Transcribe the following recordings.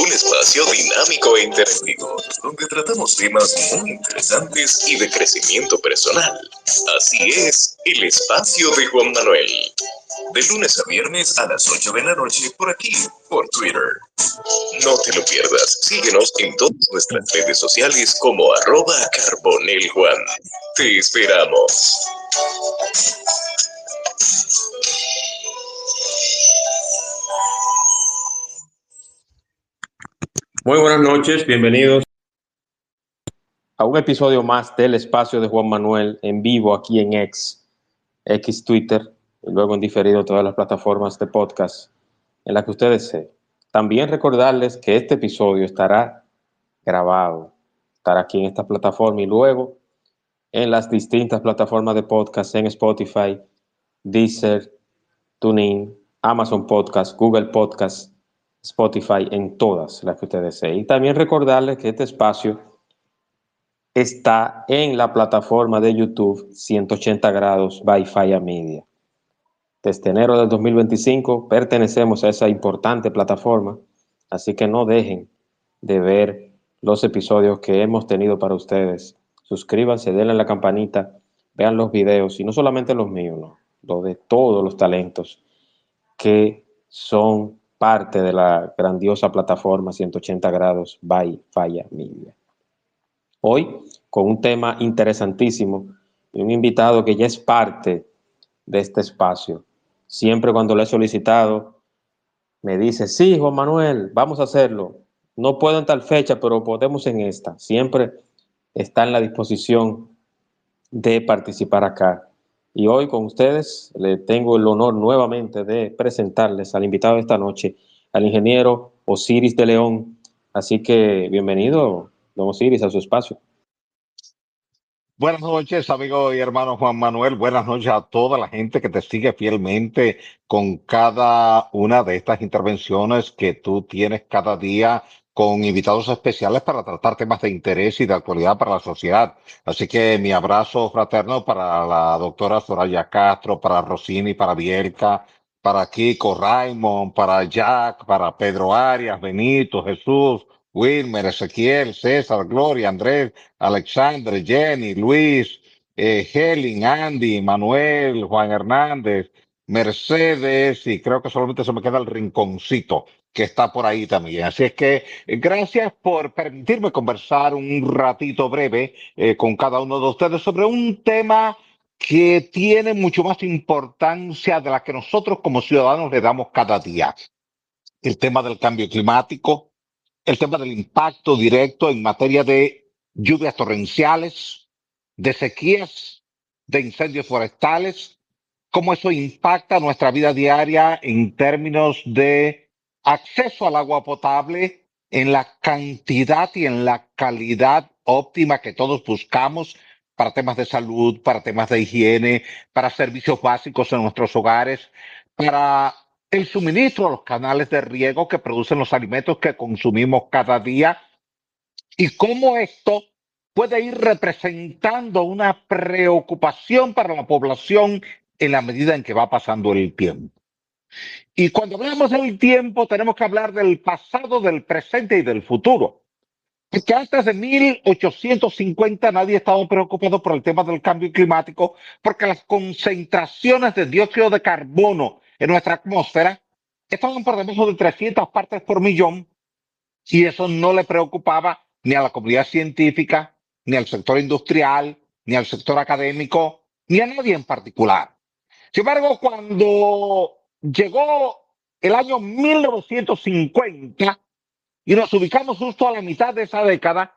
un espacio dinámico e interactivo, donde tratamos temas muy interesantes y de crecimiento personal. Así es, el espacio de Juan Manuel. De lunes a viernes a las 8 de la noche por aquí, por Twitter. No te lo pierdas, síguenos en todas nuestras redes sociales como @carboneljuan. Te esperamos. Muy buenas noches, bienvenidos a un episodio más del espacio de Juan Manuel en vivo aquí en X Twitter, y luego en diferido todas las plataformas de podcast en las que ustedes deseen. También recordarles que este episodio estará grabado, estará aquí en esta plataforma y luego en las distintas plataformas de podcast en Spotify, Deezer, TuneIn, Amazon Podcast, Google Podcast, Spotify, en todas las que ustedes deseen. Y también recordarles que este espacio está en la plataforma de YouTube 180 grados by Faya Media. Desde enero del 2025 pertenecemos a esa importante plataforma, así que no dejen de ver los episodios que hemos tenido para ustedes. Suscríbanse, denle a la campanita, vean los videos, y no solamente los míos, no, los de todos los talentos que son parte de la grandiosa plataforma 180 grados by Faya Media. Hoy con un tema interesantísimo y un invitado que ya es parte de este espacio. Siempre cuando le he solicitado, me dice, sí, Juan Manuel, vamos a hacerlo. No puedo en tal fecha, pero podemos en esta. Siempre está en la disposición de participar acá. Y hoy con ustedes le tengo el honor nuevamente de presentarles al invitado de esta noche, al ingeniero Osiris de León. Así que bienvenido, don Osiris, a su espacio. Buenas noches, amigo y hermano Juan Manuel. Buenas noches a toda la gente que te sigue fielmente con cada una de estas intervenciones que tú tienes cada día con invitados especiales para tratar temas de interés y de actualidad para la sociedad. Así que mi abrazo fraterno para la doctora Soraya Castro, para Rossini, para Bielka, para Kiko Raymond, para Jack, para Pedro Arias, Benito, Jesús, Wilmer, Ezequiel, César, Gloria, Andrés, Alexander, Jenny, Luis, Helen, Andy, Manuel, Juan Hernández, Mercedes, y creo que solamente se me queda el rinconcito que está por ahí también. Así es que gracias por permitirme conversar un ratito breve con cada uno de ustedes sobre un tema que tiene mucho más importancia de la que nosotros como ciudadanos le damos cada día. El tema del cambio climático, el tema del impacto directo en materia de lluvias torrenciales, de sequías, de incendios forestales, cómo eso impacta nuestra vida diaria en términos de acceso al agua potable, en la cantidad y en la calidad óptima que todos buscamos para temas de salud, para temas de higiene, para servicios básicos en nuestros hogares, para el suministro a los canales de riego que producen los alimentos que consumimos cada día, y cómo esto puede ir representando una preocupación para la población en la medida en que va pasando el tiempo. Y cuando hablamos del tiempo, tenemos que hablar del pasado, del presente y del futuro. Porque antes de 1850 nadie estaba preocupado por el tema del cambio climático, porque las concentraciones de dióxido de carbono en nuestra atmósfera estaban por debajo de 300 partes por millón, y eso no le preocupaba ni a la comunidad científica, ni al sector industrial, ni al sector académico, ni a nadie en particular. Sin embargo, cuando llegó el año 1950 y nos ubicamos justo a la mitad de esa década,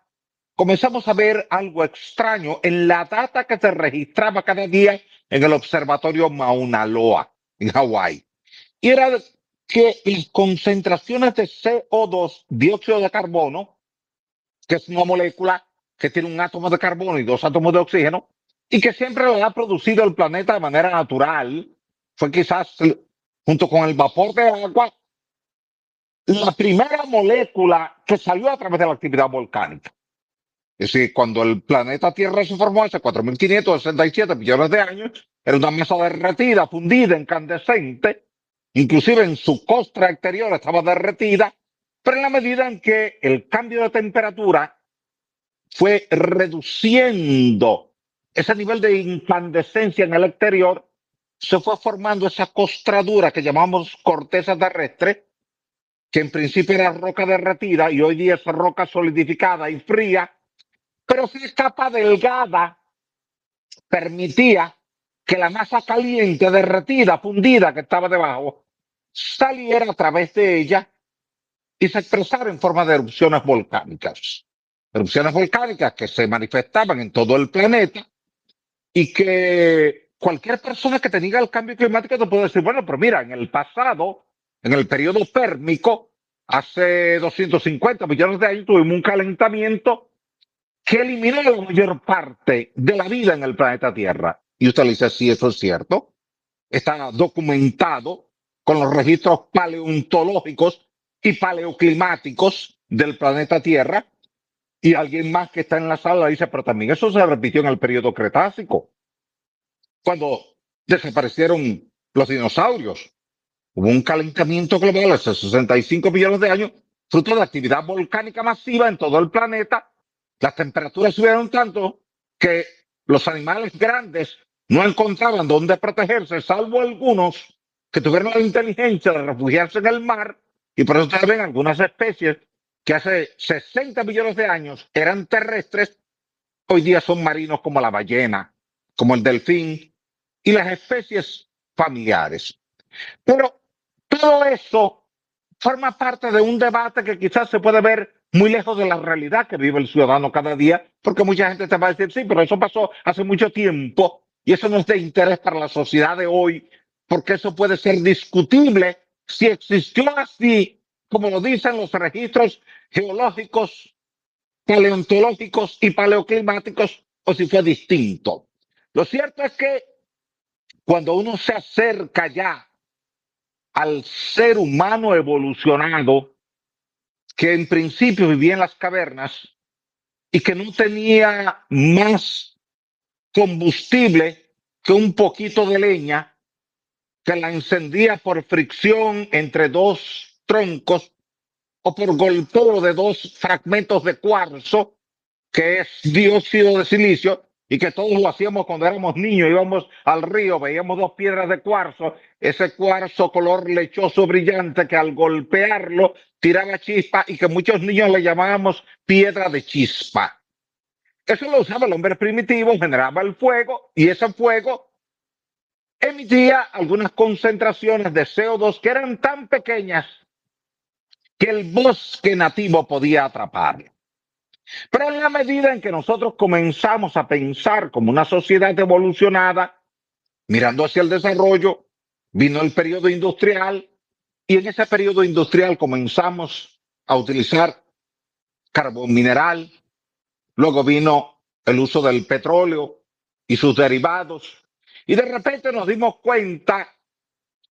comenzamos a ver algo extraño en la data que se registraba cada día en el observatorio Mauna Loa, en Hawái. Y era que las concentraciones de CO2, dióxido de carbono, que es una molécula que tiene un átomo de carbono y dos átomos de oxígeno, y que siempre lo ha producido el planeta de manera natural, fue quizás, junto con el vapor de agua, la primera molécula que salió a través de la actividad volcánica. Es decir, cuando el planeta Tierra se formó hace 4.567 millones de años, era una masa derretida, fundida, incandescente, inclusive en su costra exterior estaba derretida, Pero en la medida en que el cambio de temperatura fue reduciendo ese nivel de incandescencia en el exterior, se fue formando esa costradura que llamamos corteza terrestre, que en principio era roca derretida y hoy día es roca solidificada y fría, pero esa capa delgada permitía que la masa caliente, derretida, fundida que estaba debajo, saliera a través de ella y se expresara en forma de erupciones volcánicas. Erupciones volcánicas que se manifestaban en todo el planeta y que cualquier persona que te diga el cambio climático te puede decir, bueno, pero mira, en el pasado, en el periodo pérmico, hace 250 millones de años, tuvimos un calentamiento que eliminó la mayor parte de la vida en el planeta Tierra. Y usted le dice, sí, eso es cierto. Está documentado con los registros paleontológicos y paleoclimáticos del planeta Tierra. Y alguien más que está en la sala dice, pero también eso se repitió en el periodo Cretácico, cuando desaparecieron los dinosaurios. Hubo un calentamiento global hace 65 millones de años, fruto de actividad volcánica masiva en todo el planeta. Las temperaturas subieron tanto que los animales grandes no encontraban dónde protegerse, salvo algunos que tuvieron la inteligencia de refugiarse en el mar, y por eso ustedes ven algunas especies que hace 60 millones de años eran terrestres, hoy día son marinos, como la ballena, como el delfín y las especies familiares. Pero todo eso forma parte de un debate que quizás se puede ver muy lejos de la realidad que vive el ciudadano cada día, porque mucha gente te va a decir, sí, pero eso pasó hace mucho tiempo y eso no es de interés para la sociedad de hoy, porque eso puede ser discutible si existió así, como lo dicen los registros geológicos, paleontológicos y paleoclimáticos, o si fue distinto. Lo cierto es que cuando uno se acerca ya al ser humano evolucionado, que en principio vivía en las cavernas y que no tenía más combustible que un poquito de leña, que la encendía por fricción entre dos troncos o por golpeo de dos fragmentos de cuarzo, que es dióxido de silicio, y que todos lo hacíamos cuando éramos niños, íbamos al río, veíamos dos piedras de cuarzo, ese cuarzo color lechoso brillante que al golpearlo tiraba chispa y que muchos niños le llamábamos piedra de chispa. Eso lo usaba el hombre primitivo, generaba el fuego y ese fuego emitía algunas concentraciones de CO2 que eran tan pequeñas que el bosque nativo podía atrapar. Pero en la medida en que nosotros comenzamos a pensar como una sociedad evolucionada, mirando hacia el desarrollo, vino el periodo industrial y en ese periodo industrial comenzamos a utilizar carbón mineral, luego vino el uso del petróleo y sus derivados y de repente nos dimos cuenta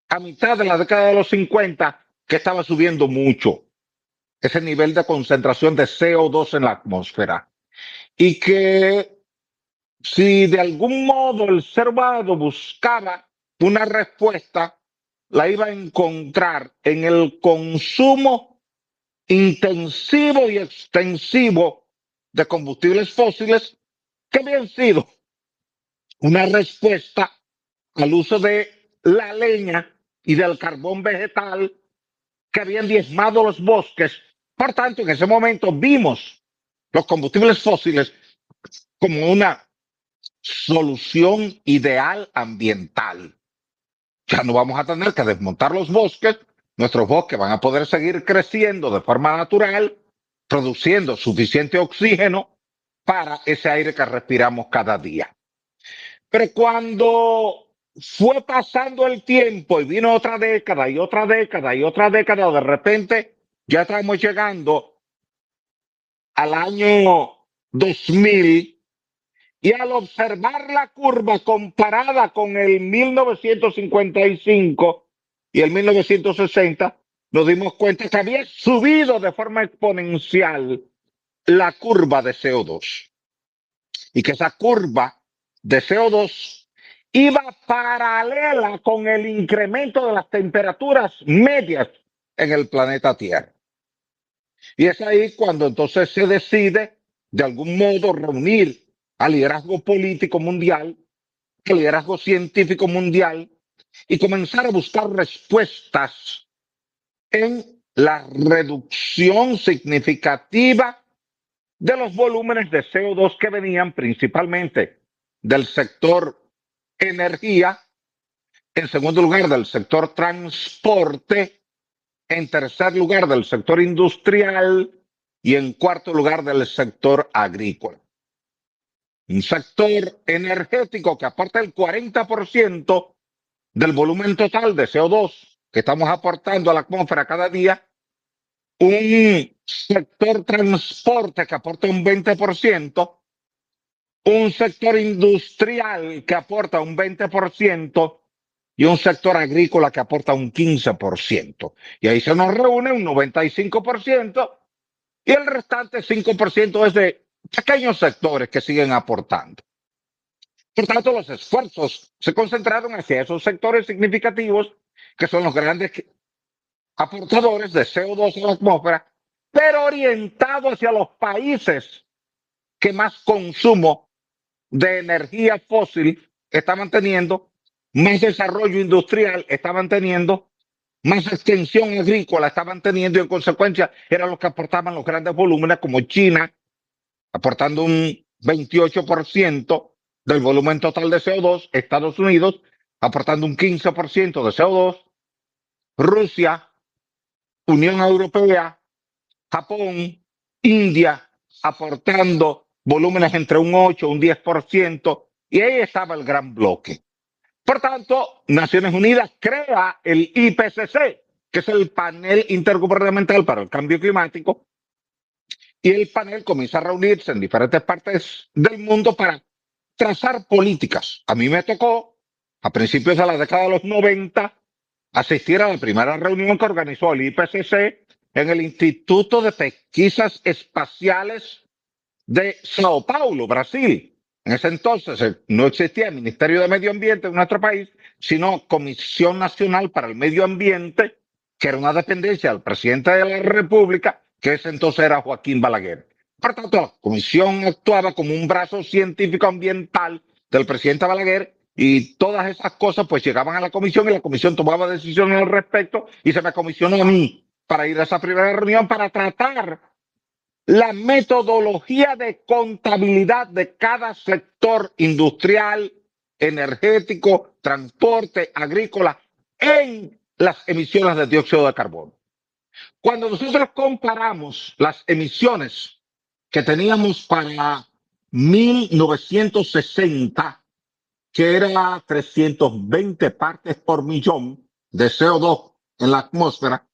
a mitad de la década de los 50 que estaba subiendo mucho ese nivel de concentración de CO2 en la atmósfera. Y que si de algún modo el ser humano buscaba una respuesta, la iba a encontrar en el consumo intensivo y extensivo de combustibles fósiles que habían sido una respuesta al uso de la leña y del carbón vegetal que habían diezmado los bosques. Por tanto, en ese momento vimos los combustibles fósiles como una solución ideal ambiental. Ya no vamos a tener que desmontar los bosques, nuestros bosques van a poder seguir creciendo de forma natural, produciendo suficiente oxígeno para ese aire que respiramos cada día. Pero cuando fue pasando el tiempo y vino otra década y otra década y otra década, de repente ya estamos llegando al año 2000. Y al observar la curva comparada con el 1955 y el 1960, nos dimos cuenta que había subido de forma exponencial la curva de CO2 y que esa curva de CO2 iba paralela con el incremento de las temperaturas medias en el planeta Tierra. Y es ahí cuando entonces se decide de algún modo reunir al liderazgo político mundial, al liderazgo científico mundial y comenzar a buscar respuestas en la reducción significativa de los volúmenes de CO2 que venían principalmente del sector energía, en segundo lugar del sector transporte, en tercer lugar del sector industrial y en cuarto lugar del sector agrícola. Un sector energético que aporta el 40% del volumen total de CO2 que estamos aportando a la atmósfera cada día, un sector transporte que aporta un 20%, un sector industrial que aporta un 20% y un sector agrícola que aporta un 15%. Y ahí se nos reúne un 95% y el restante 5% es de pequeños sectores que siguen aportando. Por tanto, los esfuerzos se concentraron hacia esos sectores significativos que son los grandes aportadores de CO2 en la atmósfera, pero orientado hacia los países que más consumo de energía fósil estaban teniendo, más desarrollo industrial estaban teniendo, más extensión agrícola estaban teniendo y en consecuencia eran los que aportaban los grandes volúmenes como China, aportando un 28% del volumen total de CO2, Estados Unidos aportando un 15% de CO2, Rusia, Unión Europea, Japón, India aportando volúmenes entre un 8 y un 10%, y ahí estaba el gran bloque. Por tanto, Naciones Unidas crea el IPCC, que es el Panel Intergubernamental para el Cambio Climático, y el panel comienza a reunirse en diferentes partes del mundo para trazar políticas. A mí me tocó, a principios de la década de los 90, asistir a la primera reunión que organizó el IPCC en el Instituto de Pesquisas Espaciales de Sao Paulo, Brasil. En ese entonces no existía el Ministerio de Medio Ambiente en nuestro país, sino Comisión Nacional para el Medio Ambiente, que era una dependencia del presidente de la República, que ese entonces era Joaquín Balaguer. Por tanto, la comisión actuaba como un brazo científico ambiental del presidente Balaguer y todas esas cosas pues llegaban a la comisión y la comisión tomaba decisiones al respecto y se me comisionó a mí para ir a esa primera reunión para tratar la metodología de contabilidad de cada sector industrial, energético, transporte, agrícola en las emisiones de dióxido de carbono. Cuando nosotros comparamos las emisiones que teníamos para 1960, que era 320 partes por millón de CO2 en la atmósfera,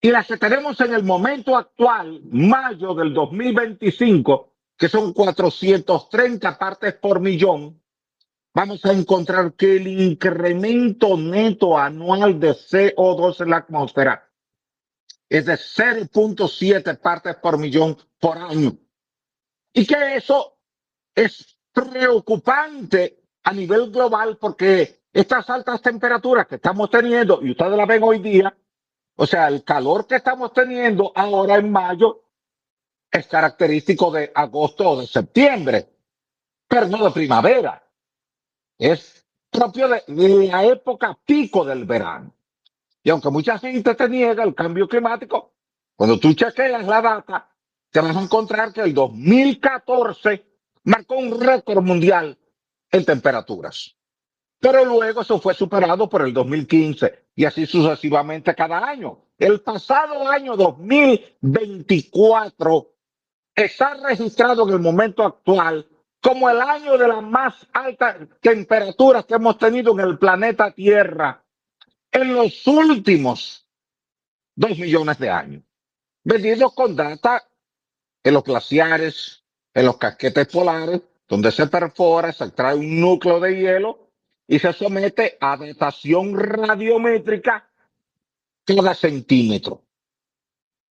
y las que tenemos en el momento actual, mayo del 2025, que son 430 partes por millón, vamos a encontrar que el incremento neto anual de CO2 en la atmósfera es de 0.7 partes por millón por año. Y que eso es preocupante a nivel global porque estas altas temperaturas que estamos teniendo, y ustedes la ven hoy día, o sea, el calor que estamos teniendo ahora en mayo es característico de agosto o de septiembre, pero no de primavera. Es propio de la época pico del verano. Y aunque mucha gente te niega el cambio climático, cuando tú chequeas la data, te vas a encontrar que el 2014 marcó un récord mundial en temperaturas. Pero luego eso fue superado por el 2015 y así sucesivamente cada año. El pasado año 2024 está registrado en el momento actual como el año de las más altas temperaturas que hemos tenido en el planeta Tierra en los últimos 2 millones de años. Medidos con data en los glaciares, en los casquetes polares, donde se perfora, se extrae un núcleo de hielo y se somete a datación radiométrica cada centímetro.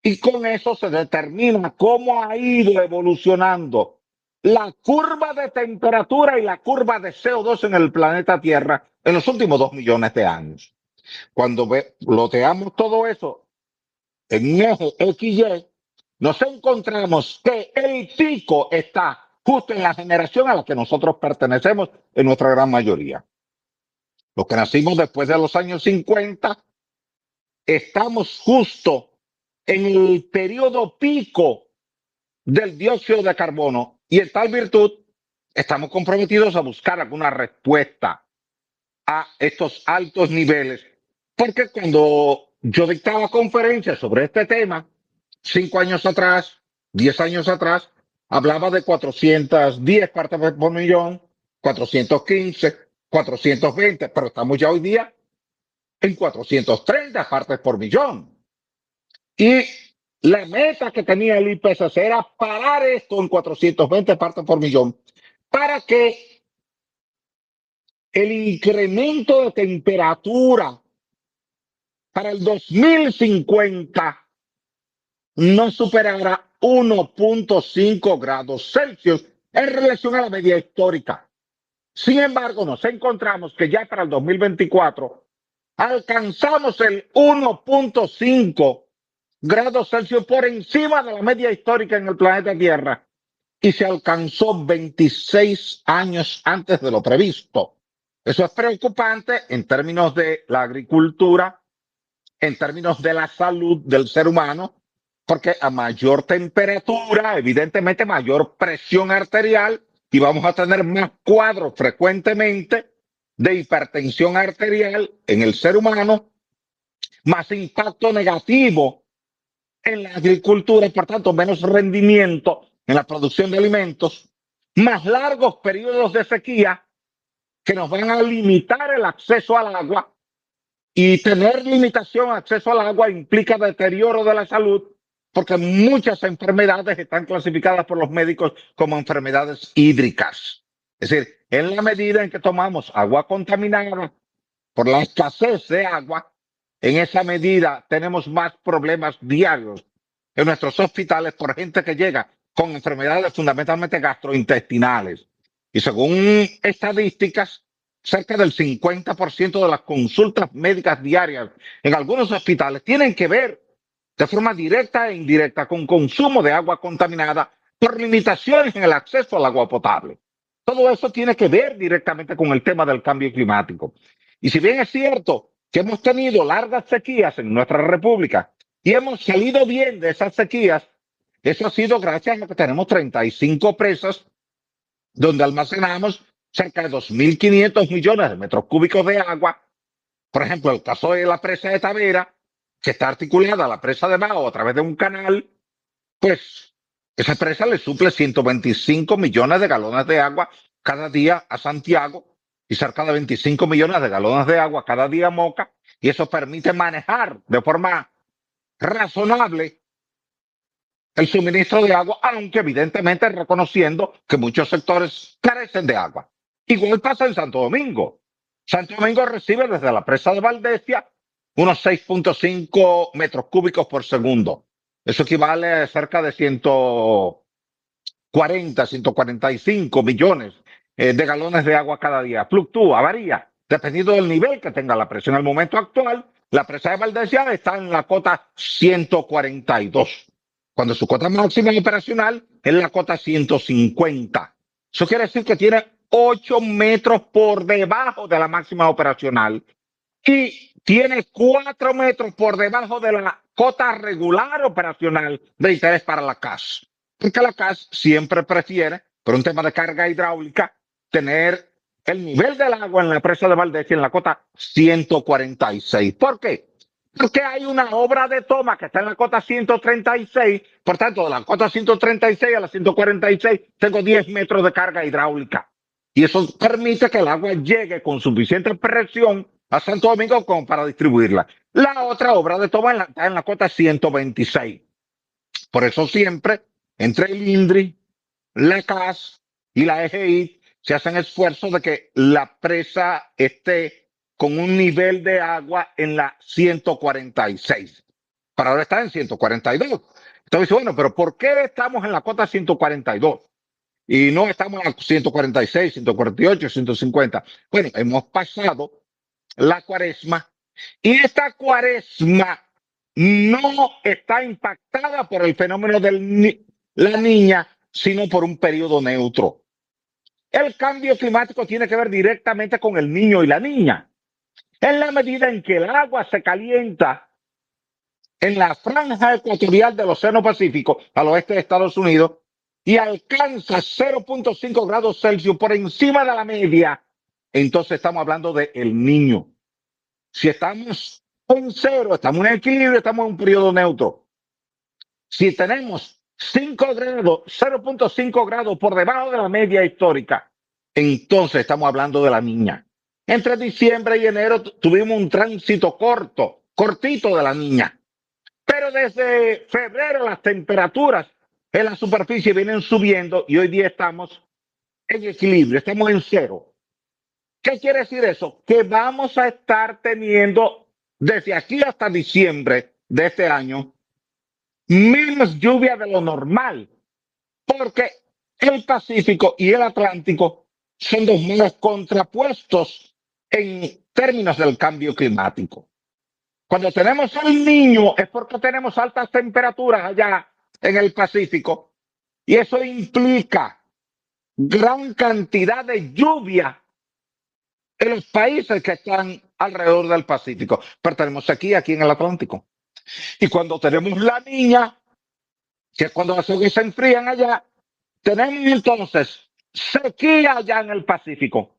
Y con eso se determina cómo ha ido evolucionando la curva de temperatura y la curva de CO2 en el planeta Tierra en los últimos 2 millones de años. Cuando loteamos todo eso en un eje XY, nos encontramos que el pico está justo en la generación a la que nosotros pertenecemos en nuestra gran mayoría. Los que nacimos después de los años 50, estamos justo en el periodo pico del dióxido de carbono y en tal virtud estamos comprometidos a buscar alguna respuesta a estos altos niveles, porque cuando yo dictaba conferencias sobre este tema, 5 años atrás, 10 años atrás, hablaba de 410 partes por millón, 415, 420, pero estamos ya hoy día en 430 partes por millón. Y la meta que tenía el IPCC era parar esto en 420 partes por millón para que el incremento de temperatura para el 2050 no superará 1.5 grados Celsius en relación a la media histórica. Sin embargo, nos encontramos que ya para el 2024 alcanzamos el 1.5 grados Celsius por encima de la media histórica en el planeta Tierra y se alcanzó 26 años antes de lo previsto. Eso es preocupante en términos de la agricultura, en términos de la salud del ser humano, porque a mayor temperatura, evidentemente mayor presión arterial y vamos a tener más cuadros frecuentemente de hipertensión arterial en el ser humano, más impacto negativo en la agricultura y por tanto menos rendimiento en la producción de alimentos, más largos periodos de sequía que nos van a limitar el acceso al agua, y tener limitación de acceso al agua implica deterioro de la salud porque muchas enfermedades están clasificadas por los médicos como enfermedades hídricas. Es decir, en la medida en que tomamos agua contaminada por la escasez de agua, en esa medida tenemos más problemas diarios en nuestros hospitales por gente que llega con enfermedades fundamentalmente gastrointestinales. Y según estadísticas, cerca del 50% de las consultas médicas diarias en algunos hospitales tienen que ver de forma directa e indirecta con consumo de agua contaminada por limitaciones en el acceso al agua potable. Todo eso tiene que ver directamente con el tema del cambio climático. Y si bien es cierto que hemos tenido largas sequías en nuestra república y hemos salido bien de esas sequías, eso ha sido gracias a que tenemos 35 presas donde almacenamos cerca de 2.500 millones de metros cúbicos de agua. Por ejemplo, el caso de la presa de Tavera, que está articulada a la presa de Mao a través de un canal, pues esa presa le suple 125 millones de galones de agua cada día a Santiago y cerca de 25 millones de galones de agua cada día a Moca, y eso permite manejar de forma razonable el suministro de agua, aunque evidentemente reconociendo que muchos sectores carecen de agua. Igual pasa en Santo Domingo. Santo Domingo recibe desde la presa de Valdesia unos 6.5 metros cúbicos por segundo. Eso equivale a cerca de 140, 145 millones de galones de agua cada día. Fluctúa, varía, dependiendo del nivel que tenga la presión. En el momento actual, la presa de Valdesia está en la cota 142, cuando su cota máxima operacional es la cota 150. Eso quiere decir que tiene 8 metros por debajo de la máxima operacional y tiene 4 metros por debajo de la cota regular operacional de interés para la CAS. Porque la CAS siempre prefiere, por un tema de carga hidráulica, tener el nivel del agua en la presa de Valdesia en la cota 146. ¿Por qué? Porque hay una obra de toma que está en la cota 136, por tanto, de la cota 136 a la 146 tengo 10 metros de carga hidráulica. Y eso permite que el agua llegue con suficiente presión a Santo Domingo como para distribuirla. La otra obra de toma está en la cota 126. Por eso siempre, entre el INDRI, la CAS y la EGI, se hacen esfuerzos de que la presa esté con un nivel de agua en la 146. Para ahora está en 142. Entonces, bueno, pero ¿por qué estamos en la cota 142? Y no estamos en la 146, 148, 150. Bueno, hemos pasado la cuaresma y esta cuaresma no está impactada por el fenómeno de la niña, sino por un periodo neutro. El cambio climático tiene que ver directamente con el niño y la niña. En la medida en que el agua se calienta en la franja ecuatorial del Océano Pacífico, al oeste de Estados Unidos, y alcanza 0.5 grados Celsius por encima de la media, entonces estamos hablando de el niño. Si estamos en cero, estamos en equilibrio, estamos en un periodo neutro. Si tenemos 5 grados, 0.5 grados por debajo de la media histórica, entonces estamos hablando de la niña. Entre diciembre y enero tuvimos un tránsito cortito de la niña. Pero desde febrero las temperaturas en la superficie vienen subiendo y hoy día estamos en equilibrio, estamos en cero. ¿Qué quiere decir eso? Que vamos a estar teniendo desde aquí hasta diciembre de este año menos lluvia de lo normal, porque el Pacífico y el Atlántico son dos mares contrapuestos en términos del cambio climático. Cuando tenemos el niño es porque tenemos altas temperaturas allá en el Pacífico y eso implica gran cantidad de lluvia en los países que están alrededor del Pacífico. Pero tenemos sequía aquí en el Atlántico. Y cuando tenemos la niña, que es cuando las aguas se enfrían allá, tenemos entonces sequía allá en el Pacífico,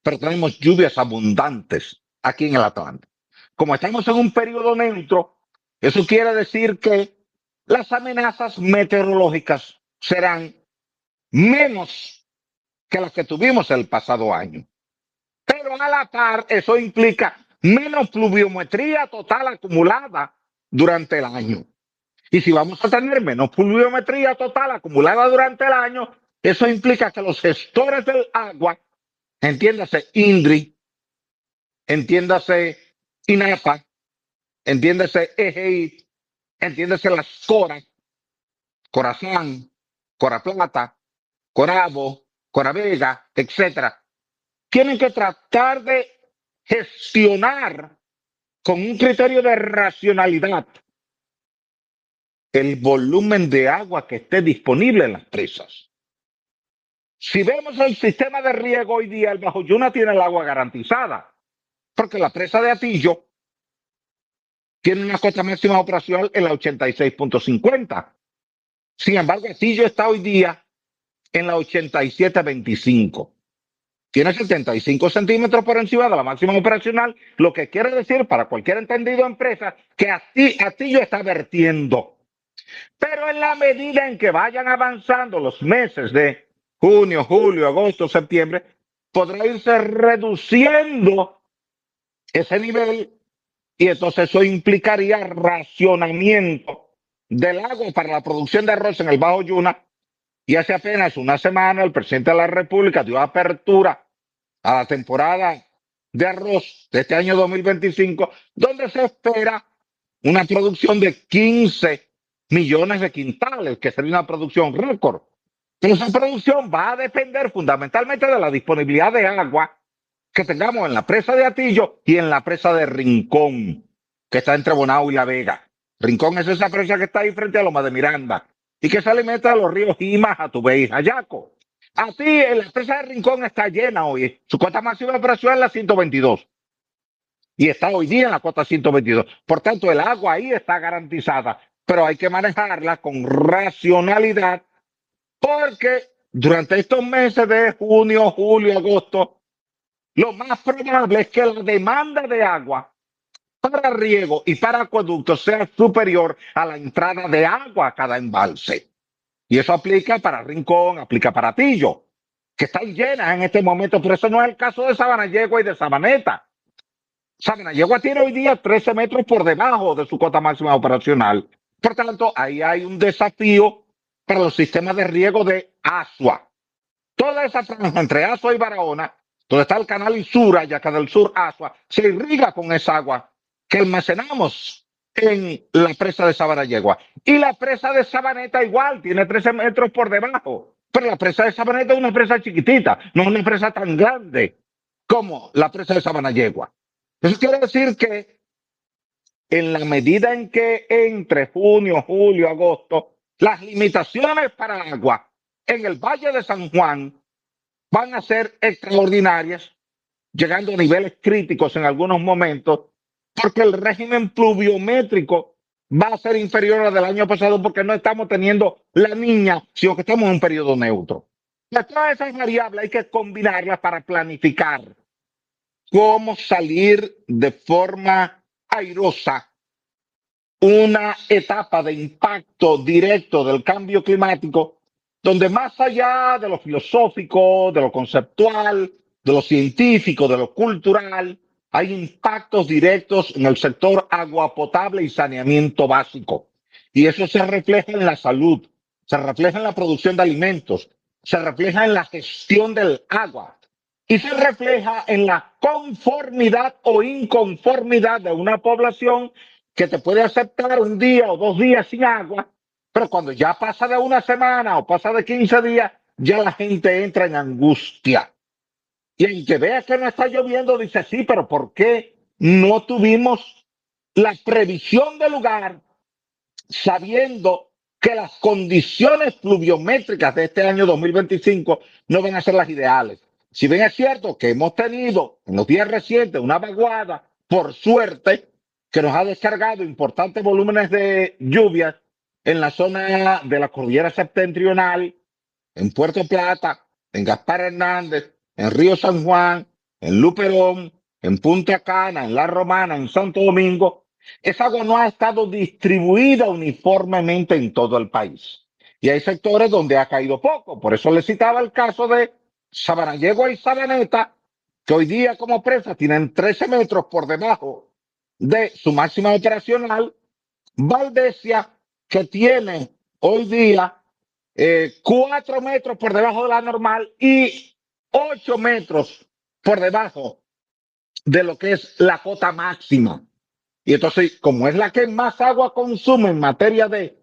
pero tenemos lluvias abundantes aquí en el Atlántico. Como estamos en un periodo neutro, eso quiere decir que las amenazas meteorológicas serán menos que las que tuvimos el pasado año. Pero a la par, eso implica menos pluviometría total acumulada durante el año. Y si vamos a tener menos pluviometría total acumulada durante el año, eso implica que los gestores del agua, entiéndase INDRI, entiéndase INAPA, entiéndase EGI, entiéndase las CORA, Corazán, Cora Plata, Corabo, Coravega, etcétera, tienen que tratar de gestionar con un criterio de racionalidad el volumen de agua que esté disponible en las presas. Si vemos el sistema de riego hoy día, el Bajo Yuna tiene el agua garantizada, porque la presa de Atillo tiene una cota máxima operacional en la 86.50. Sin embargo, Atillo está hoy día en la 87.25. Tiene 75 centímetros por encima de la máxima operacional, lo que quiere decir para cualquier entendido empresa que Atillo está vertiendo. Pero en la medida en que vayan avanzando los meses de junio, julio, agosto, septiembre, podrá irse reduciendo ese nivel y entonces eso implicaría racionamiento del agua para la producción de arroz en el Bajo Yuna. Y hace apenas una semana el presidente de la República dio apertura a la temporada de arroz de este año 2025, donde se espera una producción de 15 millones de quintales, que sería una producción récord. Pero esa producción va a depender fundamentalmente de la disponibilidad de agua que tengamos en la presa de Atillo y en la presa de Rincón, que está entre Bonao y La Vega. Rincón es esa presa que está ahí frente a Loma de Miranda y que se alimenta de los ríos Jima, Jatubé y Jayaco. Así, en la presa de Rincón está llena hoy. Su cota máxima de operación es la 122. Y está hoy día en la cota 122. Por tanto, el agua ahí está garantizada, pero hay que manejarla con racionalidad porque durante estos meses de junio, julio, agosto, lo más probable es que la demanda de agua para riego y para acueductos sea superior a la entrada de agua a cada embalse. Y eso aplica para Rincón, aplica para Atillo, que están llenas en este momento, pero eso no es el caso de Sabanayegua y de Sabaneta. Sabanayegua tiene hoy día 13 metros por debajo de su cota máxima operacional. Por tanto, ahí hay un desafío para los sistemas de riego de Asua. Toda esa franja entre Asua y Barahona, donde está el canal Isura, y acá del sur Asua, se irriga con esa agua que almacenamos en la presa de Sabanayegua. Y la presa de Sabaneta igual, tiene 13 metros por debajo. Pero la presa de Sabaneta es una presa chiquitita, no es una presa tan grande como la presa de Sabanayegua. Eso quiere decir que en la medida en que entre junio, julio, agosto, las limitaciones para agua en el Valle de San Juan van a ser extraordinarias, llegando a niveles críticos en algunos momentos, porque el régimen pluviométrico va a ser inferior al del año pasado porque no estamos teniendo la niña, sino que estamos en un periodo neutro. Y todas esas variables hay que combinarlas para planificar cómo salir de forma airosa una etapa de impacto directo del cambio climático, donde más allá de lo filosófico, de lo conceptual, de lo científico, de lo cultural, hay impactos directos en el sector agua potable y saneamiento básico. Y eso se refleja en la salud, se refleja en la producción de alimentos, se refleja en la gestión del agua y se refleja en la conformidad o inconformidad de una población que te puede aceptar un día o 2 días sin agua, pero cuando ya pasa de una semana o pasa de 15 días, ya la gente entra en angustia. Y el que vea que no está lloviendo dice, sí, pero ¿por qué no tuvimos la previsión del lugar sabiendo que las condiciones pluviométricas de este año 2025 no van a ser las ideales? Si bien es cierto que hemos tenido en los días recientes una vaguada, por suerte, que nos ha descargado importantes volúmenes de lluvias en la zona de la cordillera septentrional, en Puerto Plata, en Gaspar Hernández, en Río San Juan, en Luperón, en Punta Cana, en La Romana, en Santo Domingo, esa agua no ha estado distribuida uniformemente en todo el país. Y hay sectores donde ha caído poco. Por eso le citaba el caso de Sabanayegua y Sabaneta, que hoy día como presa tienen 13 metros por debajo de su máxima operacional. Valdesia, que tiene hoy día 4 metros por debajo de la normal y 8 metros por debajo de lo que es la cota máxima. Y entonces, como es la que más agua consume en materia de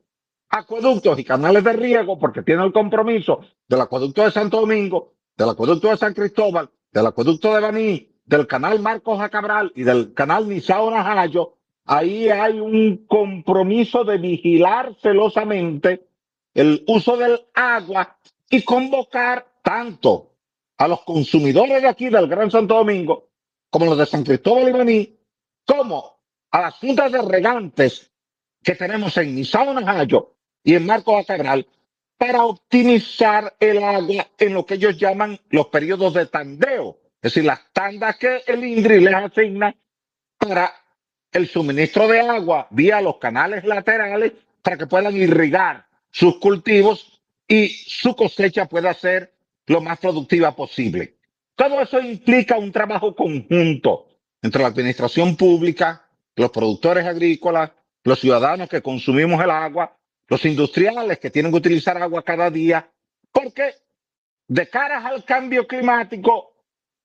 acueductos y canales de riego, porque tiene el compromiso del acueducto de Santo Domingo, del acueducto de San Cristóbal, del acueducto de Baní, del canal Marcos a Cabral y del canal Nizao Najayo, ahí hay un compromiso de vigilar celosamente el uso del agua y convocar tanto a los consumidores de aquí del Gran Santo Domingo, como los de San Cristóbal y Baní, como a las juntas de regantes que tenemos en Nizao Najayo y en Marcos a Cabral, para optimizar el agua en lo que ellos llaman los periodos de tandeo, es decir, las tandas que el INDRI les asigna para el suministro de agua vía los canales laterales para que puedan irrigar sus cultivos y su cosecha pueda ser lo más productiva posible. Todo eso implica un trabajo conjunto entre la administración pública, los productores agrícolas, los ciudadanos que consumimos el agua, los industriales que tienen que utilizar agua cada día, porque de cara al cambio climático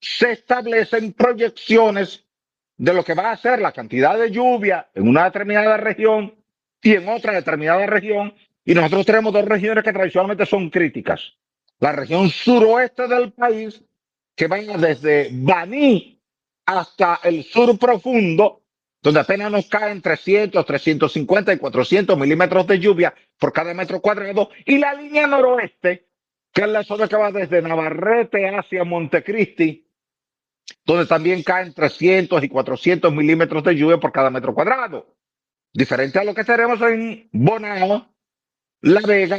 se establecen proyecciones de lo que va a ser la cantidad de lluvia en una determinada región y en otra determinada región. Y nosotros tenemos dos regiones que tradicionalmente son críticas. La región suroeste del país, que va desde Baní hasta el sur profundo, donde apenas nos caen 300, 350 y 400 milímetros de lluvia por cada metro cuadrado, y la línea noroeste, que es la zona que va desde Navarrete hacia Montecristi, donde también caen 300 y 400 milímetros de lluvia por cada metro cuadrado. Diferente a lo que tenemos en Bonao, La Vega,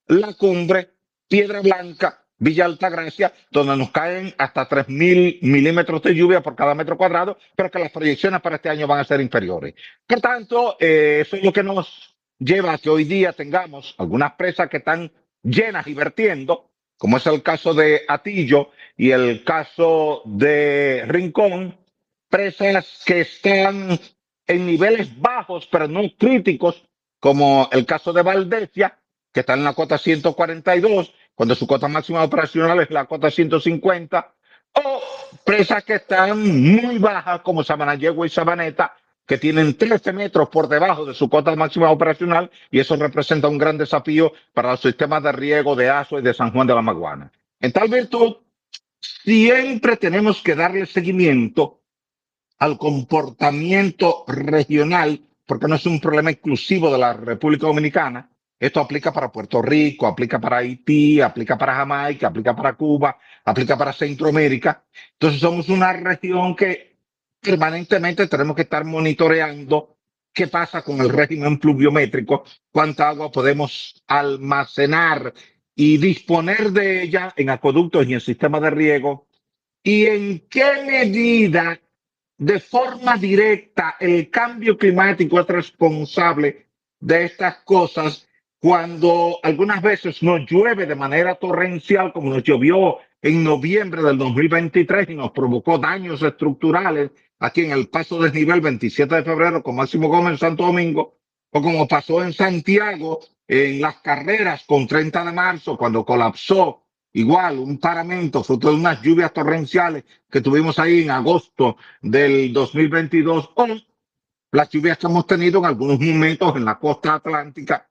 La Cumbre, Piedra Blanca, Villa Altagracia, donde nos caen hasta 3.000 milímetros de lluvia por cada metro cuadrado, pero que las proyecciones para este año van a ser inferiores. Por tanto, eso es lo que nos lleva a que hoy día tengamos algunas presas que están llenas y vertiendo, como es el caso de Atillo y el caso de Rincón, presas que están en niveles bajos, pero no críticos, como el caso de Valdesia, que está en la cota 142, cuando su cota máxima operacional es la cota 150, o presas que están muy bajas, como Sabanayegua y Sabaneta, que tienen 13 metros por debajo de su cota máxima operacional, y eso representa un gran desafío para los sistemas de riego de Azua y de San Juan de la Maguana. En tal virtud, siempre tenemos que darle seguimiento al comportamiento regional, porque no es un problema exclusivo de la República Dominicana. Esto aplica para Puerto Rico, aplica para Haití, aplica para Jamaica, aplica para Cuba, aplica para Centroamérica. Entonces somos una región que permanentemente tenemos que estar monitoreando qué pasa con el régimen pluviométrico, cuánta agua podemos almacenar y disponer de ella en acueductos y en sistemas de riego, y en qué medida de forma directa el cambio climático es responsable de estas cosas cuando algunas veces nos llueve de manera torrencial, como nos llovió en noviembre del 2023 y nos provocó daños estructurales aquí en el paso desnivel 27 de febrero con Máximo Gómez en Santo Domingo, o como pasó en Santiago en las carreras con 30 de marzo cuando colapsó igual un paramento fruto de unas lluvias torrenciales que tuvimos ahí en agosto del 2022, o las lluvias que hemos tenido en algunos momentos en la costa atlántica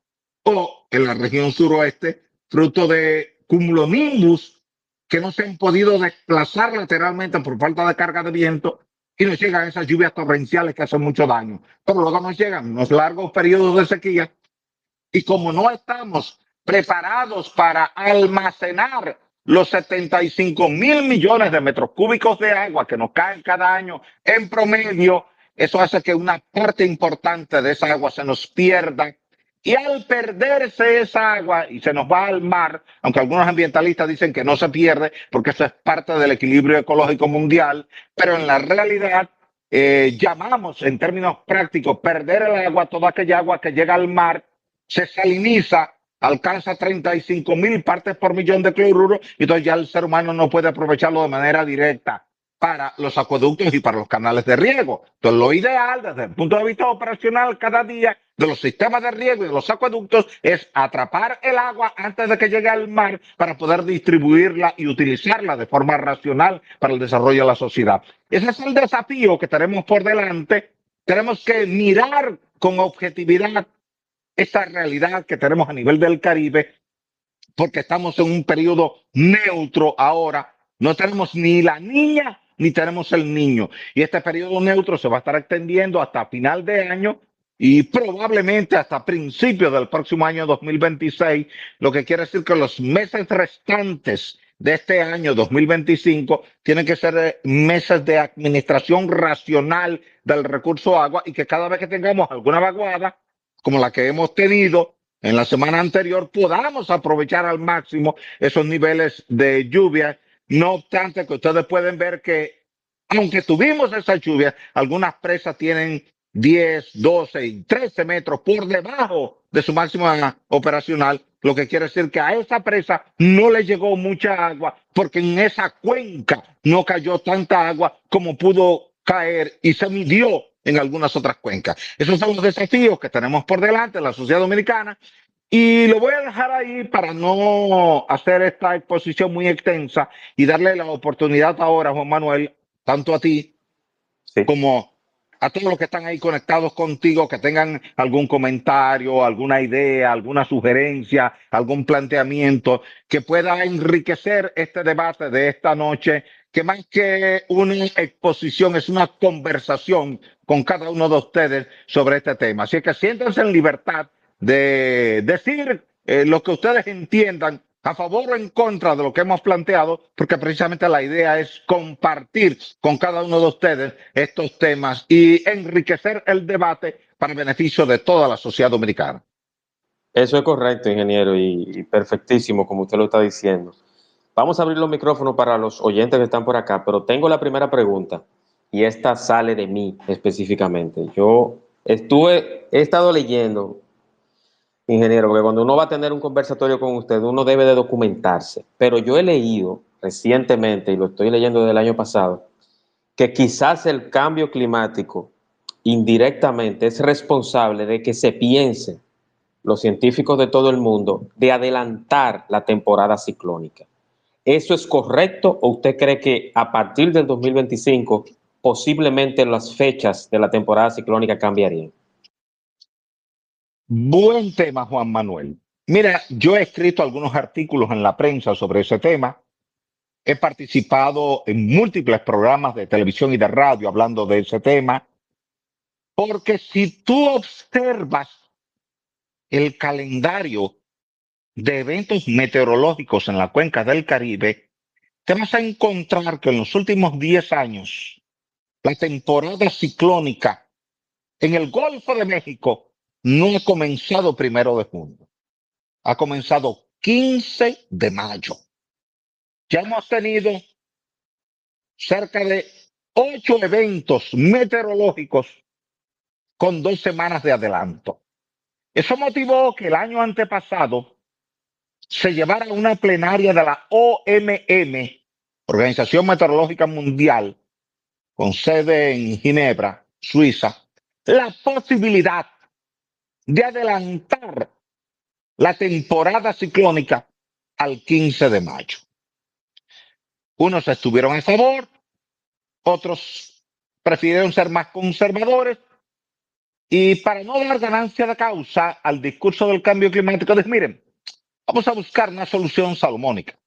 o en la región suroeste, fruto de cumulonimbus que no se han podido desplazar lateralmente por falta de carga de viento y nos llegan esas lluvias torrenciales que hacen mucho daño. Pero luego nos llegan unos largos periodos de sequía y como no estamos preparados para almacenar los 75.000 millones de metros cúbicos de agua que nos caen cada año en promedio, eso hace que una parte importante de esa agua se nos pierda. Y al perderse esa agua y se nos va al mar, aunque algunos ambientalistas dicen que no se pierde porque eso es parte del equilibrio ecológico mundial, pero en la realidad llamamos en términos prácticos perder el agua, toda aquella agua que llega al mar se saliniza, alcanza 35.000 partes por millón de cloruro, y entonces ya el ser humano no puede aprovecharlo de manera directa para los acueductos y para los canales de riego. Entonces, lo ideal desde el punto de vista operacional cada día de los sistemas de riego y de los acueductos es atrapar el agua antes de que llegue al mar para poder distribuirla y utilizarla de forma racional para el desarrollo de la sociedad. Ese es el desafío que tenemos por delante. Tenemos que mirar con objetividad esta realidad que tenemos a nivel del Caribe, porque estamos en un periodo neutro ahora. No tenemos ni la niña ni tenemos el niño. Y este periodo neutro se va a estar extendiendo hasta final de año y probablemente hasta principios del próximo año 2026, lo que quiere decir que los meses restantes de este año 2025 tienen que ser meses de administración racional del recurso agua, y que cada vez que tengamos alguna vaguada, como la que hemos tenido en la semana anterior, podamos aprovechar al máximo esos niveles de lluvia. No obstante, que ustedes pueden ver que, aunque tuvimos esas lluvias, algunas presas tienen 10, 12 y 13 metros por debajo de su máxima operacional, lo que quiere decir que a esa presa no le llegó mucha agua, porque en esa cuenca no cayó tanta agua como pudo caer y se midió en algunas otras cuencas. Esos son los desafíos que tenemos por delante en la sociedad dominicana, y lo voy a dejar ahí para no hacer esta exposición muy extensa y darle la oportunidad ahora, Juan Manuel, tanto a ti Sí. como a todos los que están ahí conectados contigo, que tengan algún comentario, alguna idea, alguna sugerencia, algún planteamiento que pueda enriquecer este debate de esta noche, que más que una exposición es una conversación con cada uno de ustedes sobre este tema. Así que siéntanse en libertad de decir lo que ustedes entiendan a favor o en contra de lo que hemos planteado, porque precisamente la idea es compartir con cada uno de ustedes estos temas y enriquecer el debate para el beneficio de toda la sociedad dominicana. Eso es correcto, ingeniero, y perfectísimo, como usted lo está diciendo. Vamos a abrir los micrófonos para los oyentes que están por acá, pero tengo la primera pregunta y esta sale de mí específicamente. He estado leyendo, ingeniero, porque cuando uno va a tener un conversatorio con usted, uno debe de documentarse, pero yo he leído recientemente, y lo estoy leyendo desde el año pasado, que quizás el cambio climático indirectamente es responsable de que se piense, los científicos de todo el mundo, de adelantar la temporada ciclónica. ¿Eso es correcto o usted cree que a partir del 2025 posiblemente las fechas de la temporada ciclónica cambiarían? Buen tema, Juan Manuel. Mira, yo he escrito algunos artículos en la prensa sobre ese tema. He participado en múltiples programas de televisión y de radio hablando de ese tema, porque si tú observas el calendario de eventos meteorológicos en la cuenca del Caribe, te vas a encontrar que en los últimos 10 años, la temporada ciclónica en el Golfo de México no ha comenzado 1 de junio, ha comenzado 15 de mayo. Ya hemos tenido cerca de 8 eventos meteorológicos con 2 semanas de adelanto. Eso motivó que el año antepasado se llevara una plenaria de la OMM, Organización Meteorológica Mundial, con sede en Ginebra, Suiza, la posibilidad de adelantar la temporada ciclónica al 15 de mayo. Unos estuvieron a favor, otros prefirieron ser más conservadores y para no dar ganancia de causa al discurso del cambio climático, dicen, miren, vamos a buscar una solución salomónica.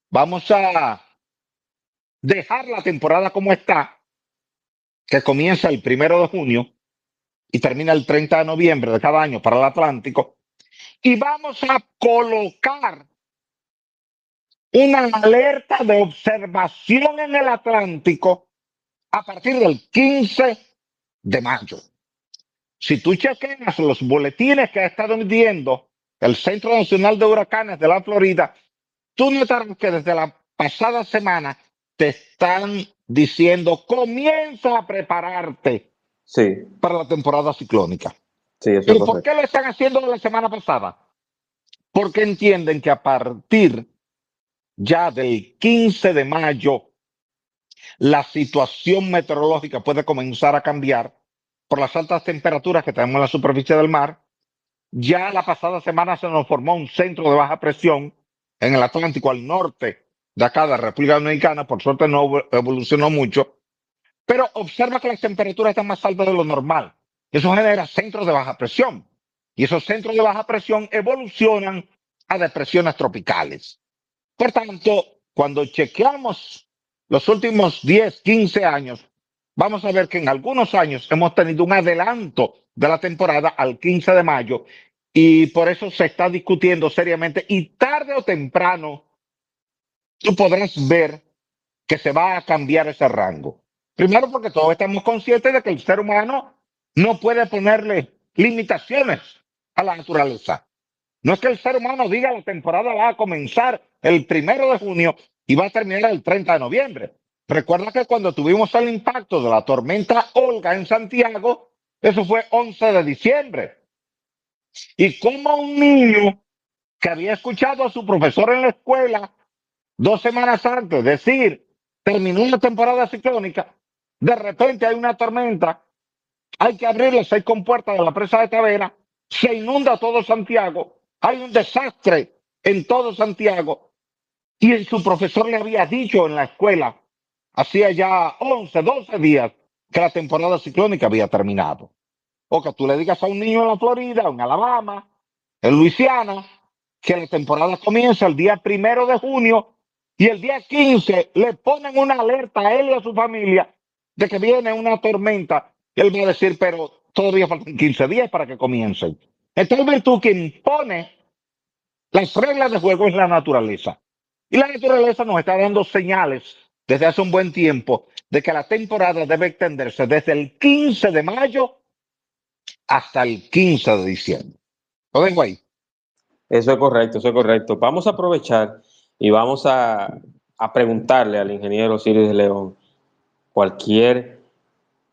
Vamos a dejar la temporada como está, que comienza el 1 de junio y termina el 30 de noviembre de cada año para el Atlántico, y vamos a colocar una alerta de observación en el Atlántico a partir del 15 de mayo. Si tú chequeas los boletines que ha estado emitiendo el Centro Nacional de Huracanes de la Florida, tú notarás que desde la pasada semana te están diciendo, comienza a prepararte para la temporada ciclónica. Sí, eso es ¿Pero por correcto. qué lo están haciendo de la semana pasada? Porque entienden que a partir ya del 15 de mayo la situación meteorológica puede comenzar a cambiar por las altas temperaturas que tenemos en la superficie del mar. Ya la pasada semana se nos formó un centro de baja presión en el Atlántico al norte de acá de la República Dominicana. Por suerte no evolucionó mucho, pero observa que las temperaturas están más altas de lo normal. Eso genera centros de baja presión y esos centros de baja presión evolucionan a depresiones tropicales. Por tanto, cuando chequeamos los últimos 10, 15 años, vamos a ver que en algunos años hemos tenido un adelanto de la temporada al 15 de mayo y por eso se está discutiendo seriamente y tarde o temprano tú podrás ver que se va a cambiar ese rango. Primero porque todos estamos conscientes de que el ser humano no puede ponerle limitaciones a la naturaleza. No es que el ser humano diga la temporada va a comenzar el 1 de junio y va a terminar el 30 de noviembre. Recuerda que cuando tuvimos el impacto de la tormenta Olga en Santiago, eso fue 11 de diciembre. Y como un niño que había escuchado a su profesor en la escuela 2 semanas antes decir, terminó la temporada ciclónica, de repente hay una tormenta, hay que abrir las 6 compuertas de la presa de Tavera, se inunda todo Santiago, hay un desastre en todo Santiago y su profesor le había dicho en la escuela, hacía ya 11, 12 días que la temporada ciclónica había terminado. O que tú le digas a un niño en la Florida, en Alabama, en Luisiana, que la temporada comienza el día 1 de junio y el día 15 le ponen una alerta a él y a su familia de que viene una tormenta. Y él va a decir, pero todavía faltan 15 días para que comiencen. Entonces, tú quien impone las reglas de juego es la naturaleza. Y la naturaleza nos está dando señales desde hace un buen tiempo de que la temporada debe extenderse desde el 15 de mayo hasta el 15 de diciembre. Lo dejo ahí. Eso es correcto, eso es correcto. Vamos a aprovechar y vamos a preguntarle al ingeniero Ciris de León cualquier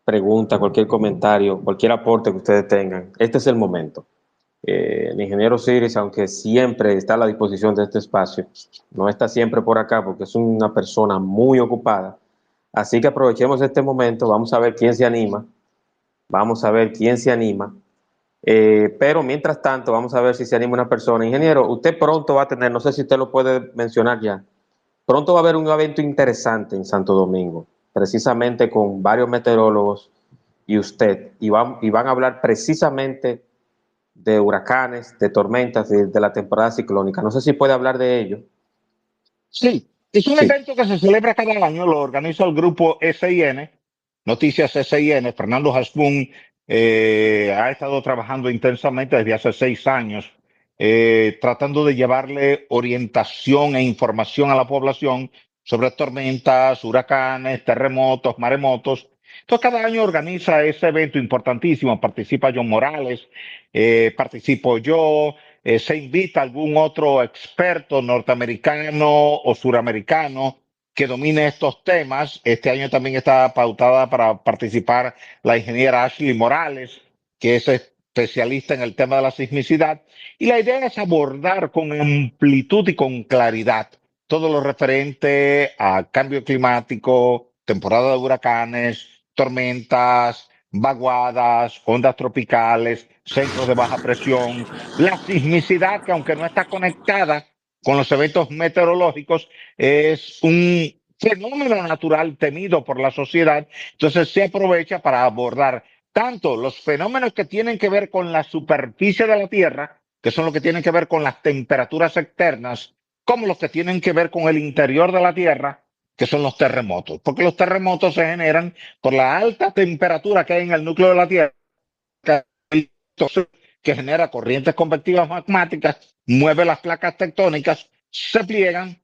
pregunta, cualquier comentario, cualquier aporte que ustedes tengan. Este es el momento. El ingeniero Ciris, aunque siempre está a la disposición de este espacio, no está siempre por acá porque es una persona muy ocupada. Así que aprovechemos este momento, vamos a ver quién se anima. Vamos a ver quién se anima. Pero mientras tanto, vamos a ver si se anima una persona. Ingeniero, usted pronto va a tener, no sé si usted lo puede mencionar ya, pronto va a haber un evento interesante en Santo Domingo, precisamente con varios meteorólogos y usted, y van a hablar precisamente de huracanes, de tormentas, de la temporada ciclónica. No sé si puede hablar de ello. Sí, Es un Sí, evento que se celebra cada año, lo organiza el grupo SIN, Noticias SIN. Fernando Hasbun ha estado trabajando intensamente desde hace 6 años, tratando de llevarle orientación e información a la población sobre tormentas, huracanes, terremotos, maremotos. Entonces, cada año organiza ese evento importantísimo. Participa John Morales, participo yo, se invita a algún otro experto norteamericano o suramericano que domine estos temas. Este año también está pautada para participar la ingeniera Ashley Morales, que es especialista en el tema de la sismicidad. Y la idea es abordar con amplitud y con claridad todo lo referente a cambio climático, temporada de huracanes, tormentas, vaguadas, ondas tropicales, centros de baja presión, la sismicidad, que aunque no está conectada con los eventos meteorológicos, es un fenómeno natural temido por la sociedad. Entonces se aprovecha para abordar tanto los fenómenos que tienen que ver con la superficie de la Tierra, que son los que tienen que ver con las temperaturas externas, como los que tienen que ver con el interior de la Tierra, que son los terremotos. Porque los terremotos se generan por la alta temperatura que hay en el núcleo de la Tierra, que genera corrientes convectivas magmáticas, mueve las placas tectónicas, se pliegan,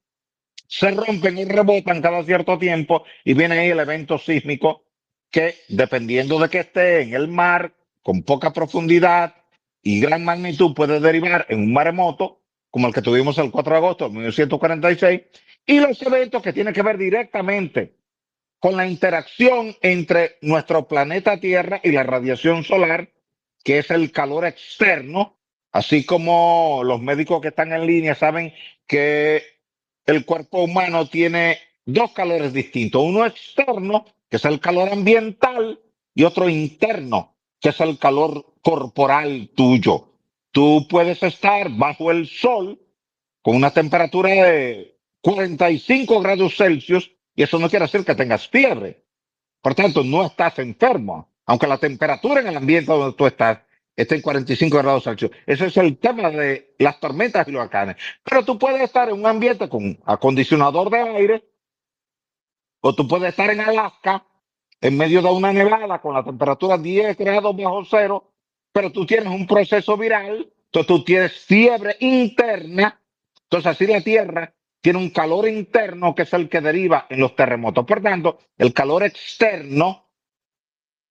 se rompen y rebotan cada cierto tiempo y viene ahí el evento sísmico que, dependiendo de que esté en el mar, con poca profundidad y gran magnitud, puede derivar en un maremoto, como el que tuvimos el 4 de agosto de 1946, y los eventos que tienen que ver directamente con la interacción entre nuestro planeta Tierra y la radiación solar, que es el calor externo, así como los médicos que están en línea saben que el cuerpo humano tiene dos calores distintos, uno externo, que es el calor ambiental, y otro interno, que es el calor corporal tuyo. Tú puedes estar bajo el sol con una temperatura de 45 grados Celsius y eso no quiere decir que tengas fiebre. Por tanto, no estás enfermo, aunque la temperatura en el ambiente donde tú estás esté en 45 grados Celsius. Ese es el tema de las tormentas y los huracanes. Pero tú puedes estar en un ambiente con acondicionador de aire o tú puedes estar en Alaska en medio de una nevada con la temperatura 10 grados bajo cero, pero tú tienes un proceso viral, entonces tú tienes fiebre interna, entonces así la Tierra tiene un calor interno que es el que deriva en los terremotos. Por tanto, el calor externo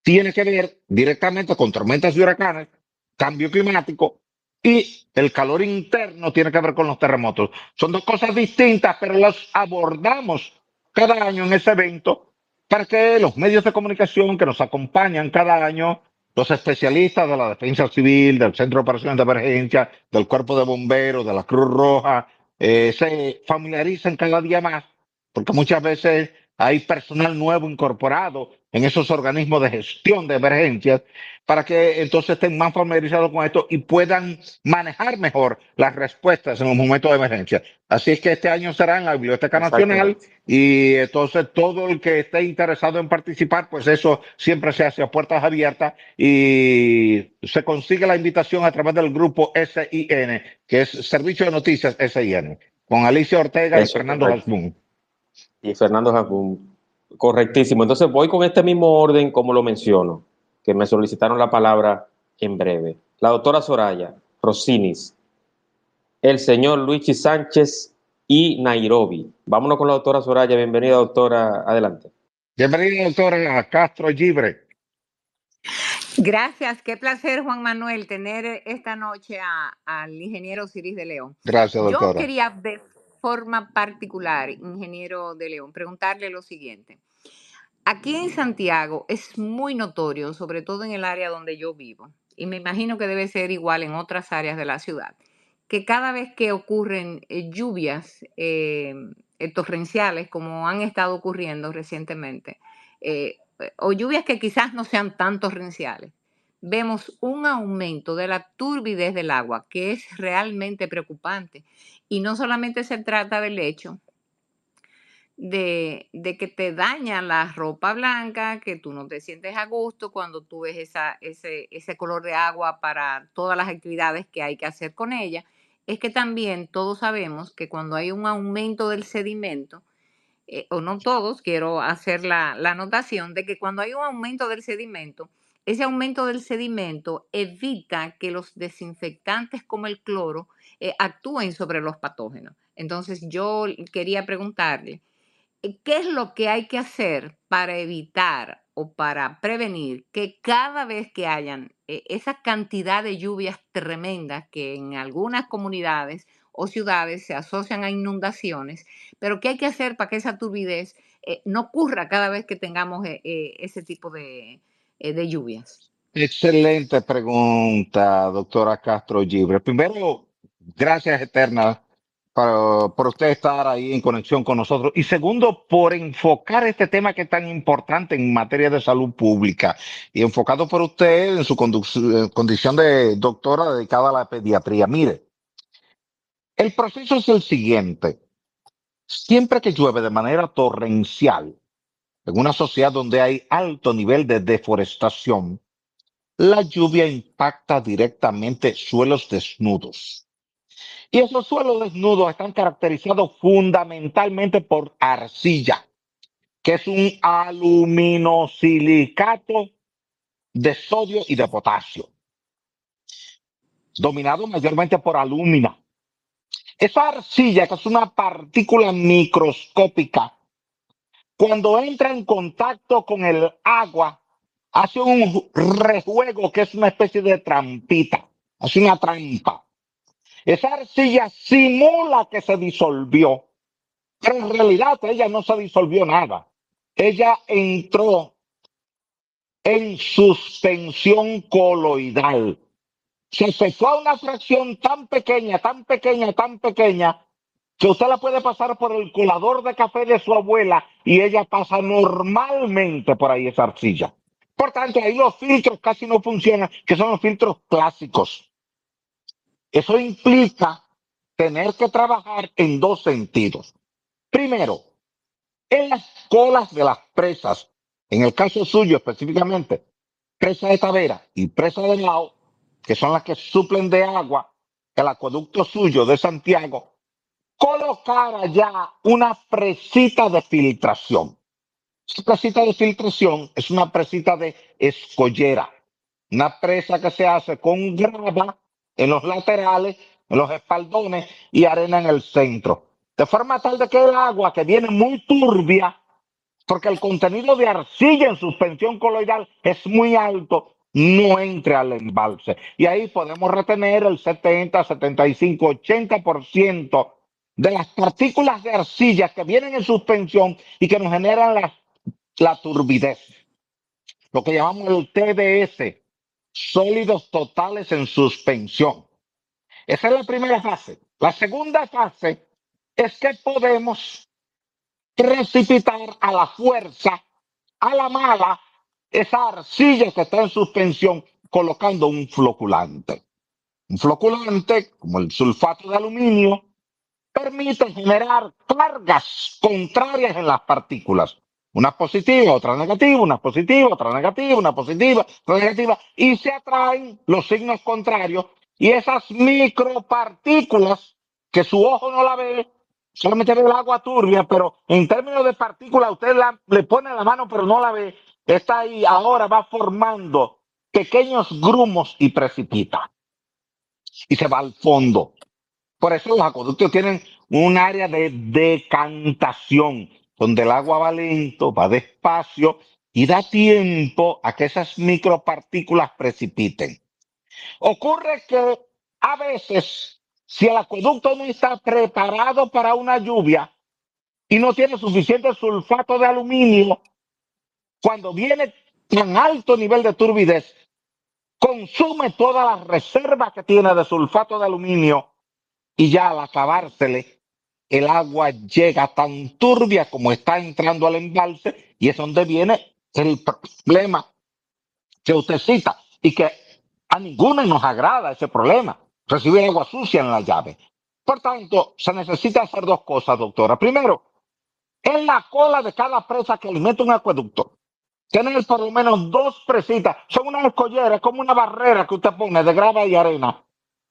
tiene que ver directamente con tormentas y huracanes, cambio climático, y el calor interno tiene que ver con los terremotos. Son dos cosas distintas, pero las abordamos cada año en ese evento para que los medios de comunicación que nos acompañan cada año, los especialistas de la Defensa Civil, del Centro de Operaciones de Emergencia, del Cuerpo de Bomberos, de la Cruz Roja, se familiaricen cada día más, porque muchas veces hay personal nuevo incorporado en esos organismos de gestión de emergencias para que entonces estén más familiarizados con esto y puedan manejar mejor las respuestas en los momentos de emergencia. Así es que este año será en la Biblioteca Nacional exactamente. y entonces todo el que esté interesado en participar, pues eso siempre se hace a puertas abiertas y se consigue la invitación a través del grupo SIN, que es Servicio de Noticias SIN, con Alicia Ortega y Eso es Fernando correcto. Hasbun. Y Fernando Jacún, correctísimo. Entonces voy con este mismo orden como lo menciono, que me solicitaron la palabra en breve. La doctora Soraya Rosinis, el señor Luigi Sánchez y Nairobi. Vámonos con la doctora Soraya. Bienvenida, doctora. Adelante. Bienvenida, doctora Castro Gibre. Gracias, qué placer, Juan Manuel, tener esta noche al ingeniero Ciris de León. Gracias, Yo doctora. quería de forma particular, ingeniero de León, preguntarle lo siguiente. Aquí en Santiago es muy notorio, sobre todo en el área donde yo vivo, y me imagino que debe ser igual en otras áreas de la ciudad, que cada vez que ocurren lluvias torrenciales, como han estado ocurriendo recientemente, o lluvias que quizás no sean tan torrenciales, vemos un aumento de la turbidez del agua que es realmente preocupante. Y no solamente se trata del hecho de que te daña la ropa blanca, que tú no te sientes a gusto cuando tú ves ese color de agua para todas las actividades que hay que hacer con ella, es que también todos sabemos que cuando hay un aumento del sedimento, o no todos, quiero hacer la anotación de que cuando hay un aumento del sedimento, ese aumento del sedimento evita que los desinfectantes como el cloro actúen sobre los patógenos. Entonces yo quería preguntarle, ¿qué es lo que hay que hacer para evitar o para prevenir que cada vez que hayan esa cantidad de lluvias tremendas que en algunas comunidades o ciudades se asocian a inundaciones, pero qué hay que hacer para que esa turbidez no ocurra cada vez que tengamos ese tipo de lluvias? Excelente pregunta, doctora Castro Gibre. Primero, gracias eterna por usted estar ahí en conexión con nosotros. Y segundo, por enfocar este tema que es tan importante en materia de salud pública y enfocado por usted en su condición de doctora dedicada a la pediatría. Mire, el proceso es el siguiente. Siempre que llueve de manera torrencial en una sociedad donde hay alto nivel de deforestación, la lluvia impacta directamente suelos desnudos. Y esos suelos desnudos están caracterizados fundamentalmente por arcilla, que es un aluminosilicato de sodio y de potasio, dominado mayormente por alúmina. Esa arcilla, que es una partícula microscópica, cuando entra en contacto con el agua, hace un rejuego que es una especie de trampita, hace una trampa. Esa arcilla simula que se disolvió, pero en realidad ella no se disolvió nada. Ella entró en suspensión coloidal. Se efectúa a una fracción tan pequeña, tan pequeña, tan pequeña, que usted la puede pasar por el colador de café de su abuela y ella pasa normalmente por ahí esa arcilla. Por tanto, ahí los filtros casi no funcionan, que son los filtros clásicos. Eso implica tener que trabajar en dos sentidos. Primero, en las colas de las presas, en el caso suyo específicamente, presa de Tavera y presa de Lao, que son las que suplen de agua el acueducto suyo de Santiago, colocar allá una presita de filtración. Esa presita de filtración es una presita de escollera, una presa que se hace con grava en los laterales, en los espaldones y arena en el centro. De forma tal de que el agua que viene muy turbia, porque el contenido de arcilla en suspensión coloidal es muy alto, no entre al embalse. Y ahí podemos retener el 70, 75, 80% de las partículas de arcilla que vienen en suspensión y que nos generan la turbidez, lo que llamamos el TDS, sólidos totales en suspensión. Esa es la primera fase. La segunda fase es que podemos precipitar a la fuerza, a la mala, esa arcilla que está en suspensión colocando un floculante. Un floculante, como el sulfato de aluminio, permite generar cargas contrarias en las partículas. Una positiva, otra negativa, una positiva, otra negativa, una positiva, otra negativa, y se atraen los signos contrarios y esas micropartículas que su ojo no la ve, solamente ve el agua turbia, pero en términos de partículas usted le pone la mano pero no la ve, está ahí, ahora va formando pequeños grumos y precipita y se va al fondo. Por eso los acueductos tienen un área de decantación, donde el agua va lento, va despacio y da tiempo a que esas micropartículas precipiten. Ocurre que a veces, si el acueducto no está preparado para una lluvia y no tiene suficiente sulfato de aluminio, cuando viene tan alto nivel de turbidez, consume todas las reservas que tiene de sulfato de aluminio y ya al acabársele, el agua llega tan turbia como está entrando al embalse y es donde viene el problema que usted cita y que a ninguno nos agrada ese problema, recibir agua sucia en la llave. Por tanto, se necesita hacer dos cosas, doctora. Primero, en la cola de cada presa que alimenta un acueducto, tener por lo menos dos presitas, son una escollera, es como una barrera que usted pone de grava y arena,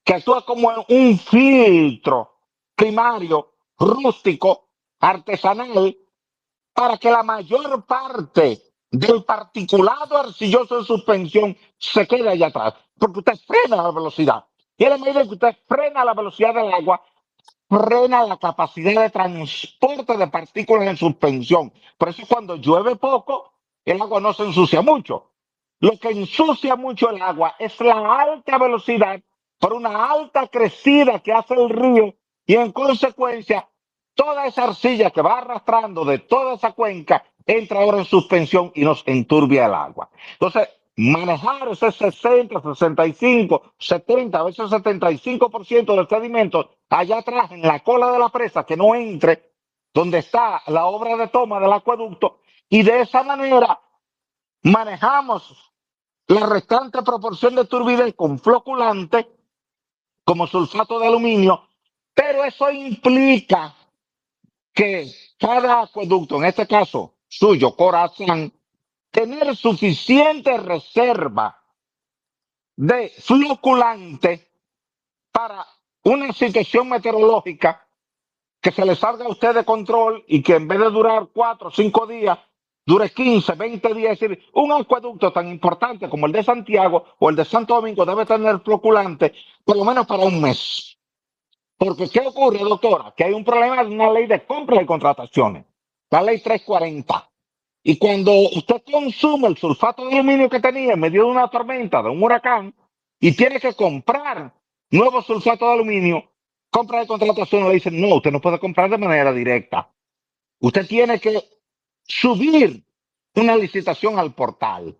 que actúa como un filtro primario, rústico, artesanal, para que la mayor parte del particulado arcilloso en suspensión se quede allá atrás, porque usted frena la velocidad. Y en la medida que usted frena la velocidad del agua, frena la capacidad de transporte de partículas en suspensión. Por eso cuando llueve poco, el agua no se ensucia mucho. Lo que ensucia mucho el agua es la alta velocidad por una alta crecida que hace el río y en consecuencia toda esa arcilla que va arrastrando de toda esa cuenca entra ahora en suspensión y nos enturbia el agua. Entonces, manejar ese 60, 65, 70, a veces 75% del sedimento allá atrás en la cola de la presa, que no entre donde está la obra de toma del acueducto, y de esa manera manejamos la restante proporción de turbidez con floculante como sulfato de aluminio, pero eso implica que cada acueducto, en este caso suyo, Corazán, tener suficiente reserva de floculante para una situación meteorológica que se le salga a usted de control y que en vez de durar 4 o 5 días, dure 15, 20 días. Es decir, un acueducto tan importante como el de Santiago o el de Santo Domingo debe tener floculante por lo menos para un mes. Porque, ¿qué ocurre, doctora? Que hay un problema de una ley de compras y contrataciones, la ley 340. Y cuando usted consume el sulfato de aluminio que tenía en medio de una tormenta, de un huracán, y tiene que comprar nuevo sulfato de aluminio, compra de contratación le dicen, no, usted no puede comprar de manera directa. Usted tiene que subir una licitación al portal.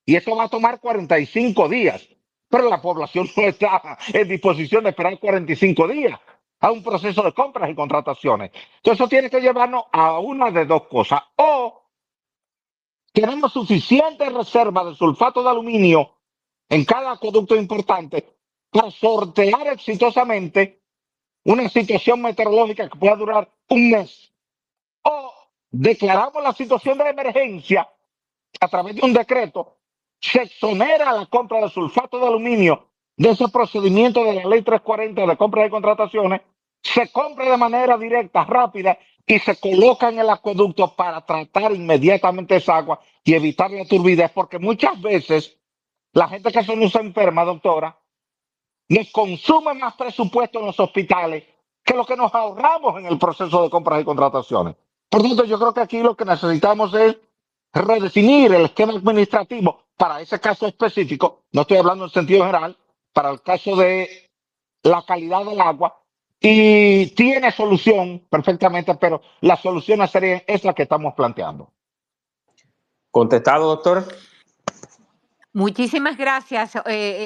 Y eso va a tomar 45 días. Pero la población no está en disposición de esperar 45 días a un proceso de compras y contrataciones. Entonces eso tiene que llevarnos a una de dos cosas. O tenemos suficiente reserva de sulfato de aluminio en cada acueducto importante para sortear exitosamente una situación meteorológica que pueda durar un mes. O declaramos la situación de emergencia a través de un decreto, se exonera la compra de sulfato de aluminio de ese procedimiento de la ley 340 de compra y contrataciones, se compra de manera directa, rápida y se coloca en el acueducto para tratar inmediatamente esa agua y evitar la turbidez, porque muchas veces la gente que se nos enferma, doctora, nos consume más presupuesto en los hospitales que lo que nos ahorramos en el proceso de compras y contrataciones. Por tanto, yo creo que aquí lo que necesitamos es redefinir el esquema administrativo para ese caso específico, no estoy hablando en sentido general, para el caso de la calidad del agua, y tiene solución perfectamente, pero la solución sería esa que estamos planteando. ¿Contestado, doctor? Muchísimas gracias,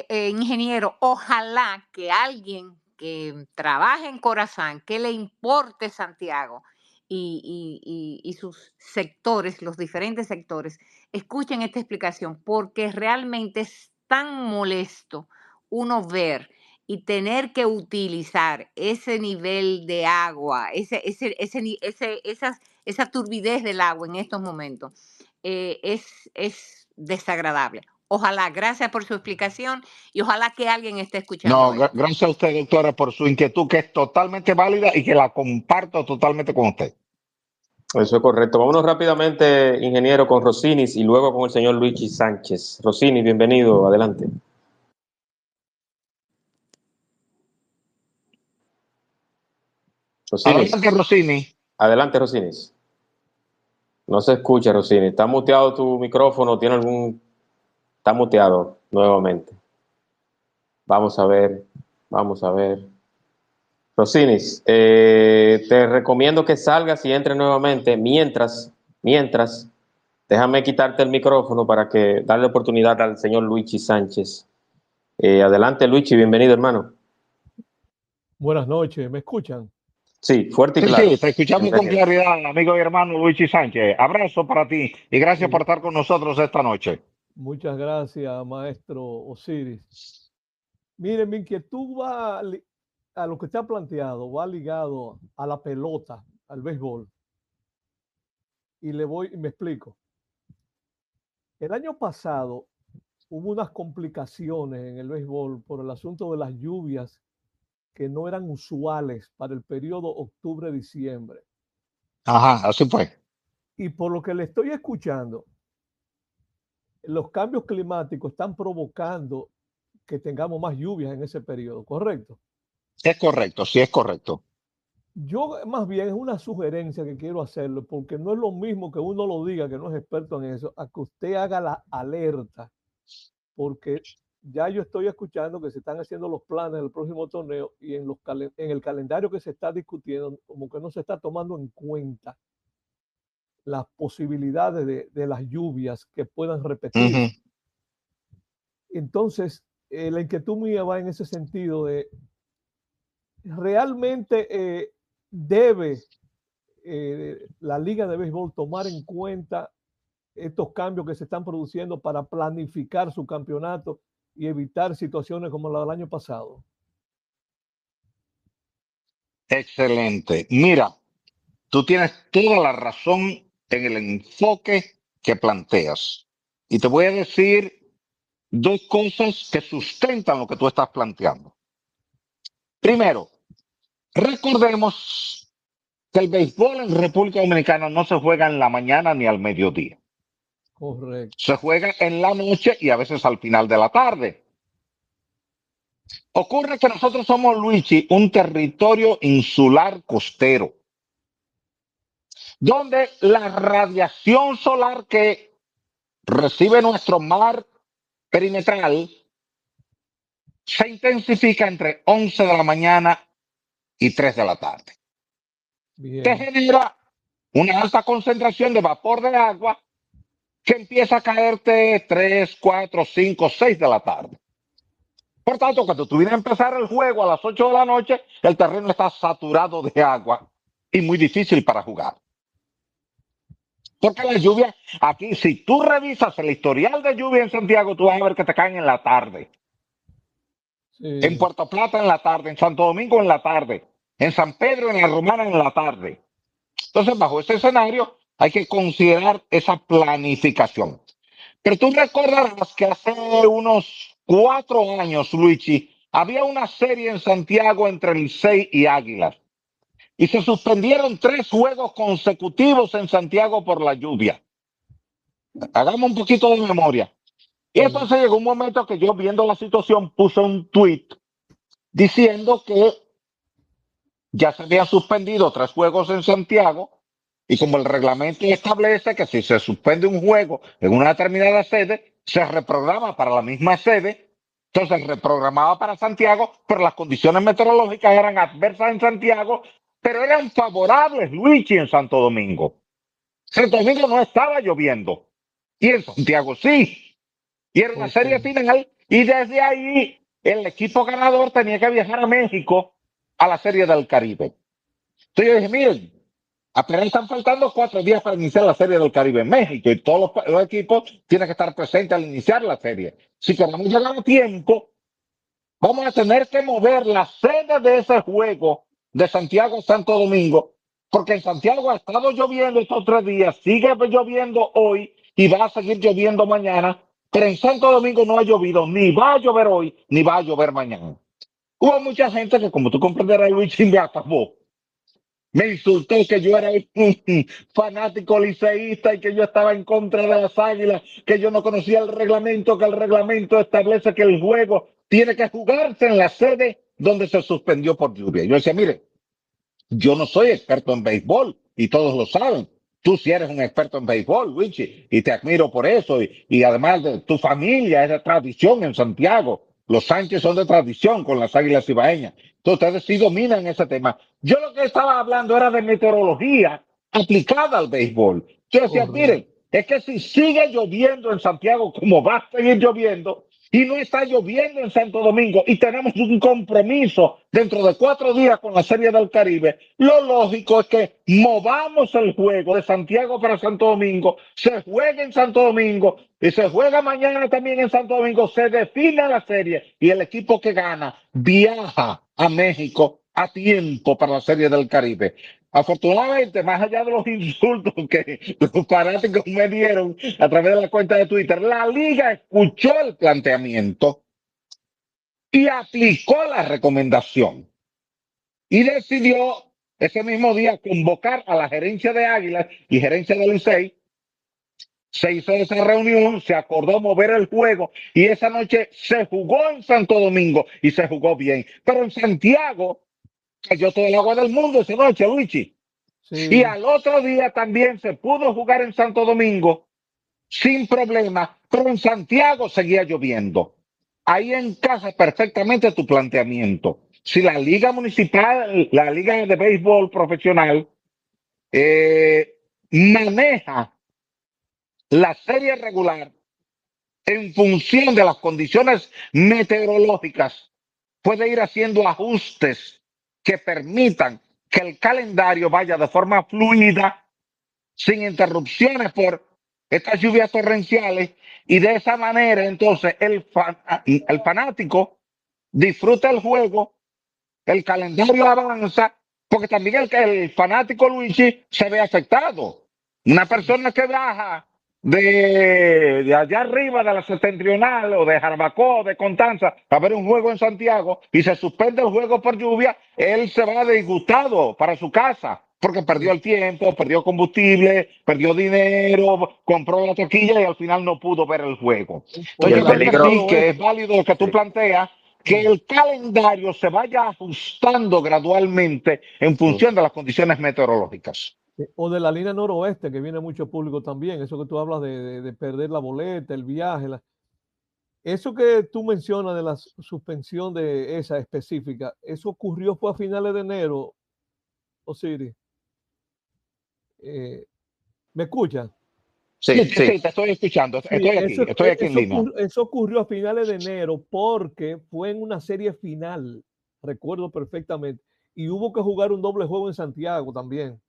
ingeniero. Ojalá que alguien que trabaje en Corazán, que le importe Santiago y sus sectores, los diferentes sectores, escuchen esta explicación, porque realmente es tan molesto uno ver y tener que utilizar ese nivel de agua, esa turbidez del agua en estos momentos. Es desagradable. Ojalá, gracias por su explicación y ojalá que alguien esté escuchando No, esto. gracias a usted, doctora, por su inquietud, que es totalmente válida y que la comparto totalmente con usted. Eso es correcto. Vámonos rápidamente, ingeniero, con Rosinis y luego con el señor Luigi Sánchez. Rosinis, bienvenido, adelante. Rosinis. Adelante, Rossini. Adelante, Rosinis. No se escucha, Rosinis. ¿Está muteado tu micrófono? ¿Tiene algún...? Está muteado nuevamente. Vamos a ver. Vamos a ver. Rosinis, te recomiendo que salgas y entres nuevamente. Mientras, déjame quitarte el micrófono para que darle oportunidad al señor Luigi Sánchez. Adelante, Luigi, bienvenido, hermano. Buenas noches, ¿me escuchan? Sí, fuerte y Sí, claro. sí, te escuchamos con Bienvenido. claridad, amigo y hermano Luigi Sánchez. Abrazo para ti y gracias por estar con nosotros esta noche. Muchas gracias, maestro Osiris. Miren, mi inquietud va a lo que está planteado, va ligado a la pelota, al béisbol. Y me explico. El año pasado hubo unas complicaciones en el béisbol por el asunto de las lluvias que no eran usuales para el periodo octubre-diciembre. Ajá, así fue. Y por lo que le estoy escuchando, los cambios climáticos están provocando que tengamos más lluvias en ese periodo, ¿correcto? Es correcto, sí es correcto. Yo más bien es una sugerencia que quiero hacerlo, porque no es lo mismo que uno lo diga, que no es experto en eso, a que usted haga la alerta, porque ya yo estoy escuchando que se están haciendo los planes del próximo torneo y en el calendario que se está discutiendo, como que no se está tomando en cuenta las posibilidades de las lluvias que puedan repetirse. Entonces, la inquietud mía va en ese sentido de realmente debe la Liga de Béisbol tomar en cuenta estos cambios que se están produciendo para planificar su campeonato y evitar situaciones como la del año pasado. Excelente. Mira, tú tienes toda la razón en el enfoque que planteas. Y te voy a decir dos cosas que sustentan lo que tú estás planteando. Primero, recordemos que el béisbol en República Dominicana no se juega en la mañana ni al mediodía. Correcto. Se juega en la noche y a veces al final de la tarde. Ocurre que nosotros somos, Luigi, un territorio insular costero, donde la radiación solar que recibe nuestro mar perimetral se intensifica entre 11 de la mañana y 3 de la tarde. Bien. Que genera una alta concentración de vapor de agua que empieza a caerte 3, 4, 5, 6 de la tarde. Por tanto, cuando tú vienes a empezar el juego a las 8 de la noche, el terreno está saturado de agua y muy difícil para jugar. Porque la lluvia, aquí, si tú revisas el historial de lluvia en Santiago, tú vas a ver que te caen en la tarde. Sí. En Puerto Plata en la tarde, en Santo Domingo en la tarde, en San Pedro, en la Romana en la tarde. Entonces, bajo ese escenario, hay que considerar esa planificación. Pero tú recordarás que hace unos 4 años, Luigi, había una serie en Santiago entre Licey y Águilas. Y se suspendieron 3 juegos consecutivos en Santiago por la lluvia. Hagamos un poquito de memoria. Y entonces llegó un momento que yo, viendo la situación, puse un tweet diciendo que ya se habían suspendido 3 juegos en Santiago. Y como el reglamento establece que si se suspende un juego en una determinada sede, se reprograma para la misma sede, entonces reprogramaba para Santiago, pero las condiciones meteorológicas eran adversas en Santiago, pero eran favorables, Luigi, en Santo Domingo. Santo Domingo no estaba lloviendo, y en Santiago sí. Y era una serie final, y desde ahí el equipo ganador tenía que viajar a México a la Serie del Caribe. Entonces yo dije, miren, apenas están faltando 4 días para iniciar la Serie del Caribe en México y todos los equipos tienen que estar presentes al iniciar la serie. Si queremos llegar a tiempo, vamos a tener que mover la sede de ese juego de Santiago a Santo Domingo, porque en Santiago ha estado lloviendo estos 3 días, sigue lloviendo hoy y va a seguir lloviendo mañana, pero en Santo Domingo no ha llovido, ni va a llover hoy, ni va a llover mañana. Hubo mucha gente que, como tú comprenderás, Luis, me acabó. Me insultó que yo era un fanático liceísta y que yo estaba en contra de las Águilas, que yo no conocía el reglamento, que el reglamento establece que el juego tiene que jugarse en la sede donde se suspendió por lluvia. Yo decía, mire, yo no soy experto en béisbol y todos lo saben. Tú sí eres un experto en béisbol, Luigi, y te admiro por eso. Y además de tu familia es de tradición en Santiago. Los Sánchez son de tradición con las Águilas Ibaeñas. Entonces ustedes sí dominan ese tema. Yo lo que estaba hablando era de meteorología aplicada al béisbol. Yo decía, miren, es que si sigue lloviendo en Santiago como va a seguir lloviendo, y no está lloviendo en Santo Domingo y tenemos un compromiso dentro de 4 días con la Serie del Caribe, lo lógico es que movamos el juego de Santiago para Santo Domingo, se juegue en Santo Domingo y se juega mañana también en Santo Domingo, se define la serie y el equipo que gana viaja a México a tiempo para la Serie del Caribe. Afortunadamente, más allá de los insultos que los fanáticos me dieron a través de la cuenta de Twitter, la liga escuchó el planteamiento y aplicó la recomendación y decidió ese mismo día convocar a la gerencia de Águilas y gerencia de Licey. Se hizo esa reunión, se acordó mover el juego y esa noche se jugó en Santo Domingo y se jugó bien. Pero en Santiago cayó todo el agua del mundo esa noche, Luigi. Y Sí, al otro día también se pudo jugar en Santo Domingo sin problema, pero en Santiago seguía lloviendo. Ahí encaja perfectamente tu planteamiento. Si la liga municipal, la liga de béisbol profesional, maneja la serie regular en función de las condiciones meteorológicas, puede ir haciendo ajustes que permitan que el calendario vaya de forma fluida, sin interrupciones por estas lluvias torrenciales, y de esa manera entonces el fanático disfruta el juego, el calendario avanza, porque también el fanático Luigi se ve afectado. Una persona que baja de allá arriba de la septentrional o de Jarabacoa, de Constanza, a ver un juego en Santiago y se suspende el juego por lluvia, él se va disgustado para su casa porque perdió el tiempo, perdió combustible, perdió dinero, compró la taquilla y al final no pudo ver el juego. o Entonces Y de el yo la creo que línea peligro, sí, que es noroeste. válido lo que tú sí, planteas, que Mm. el calendario se vaya ajustando gradualmente en función de las condiciones meteorológicas. O de la línea noroeste, que viene mucho público también. Eso que tú hablas de perder la boleta, el viaje. Eso que tú mencionas de la suspensión de esa específica, ¿eso ocurrió fue a finales de enero, Osiris? Eh, ¿Me escuchas? sí, Sí, sí, sí, te estoy escuchando, Sí, estoy aquí en línea. eso ocurrió a finales de enero porque fue en una serie final, recuerdo perfectamente, y hubo que jugar un doble juego en Santiago también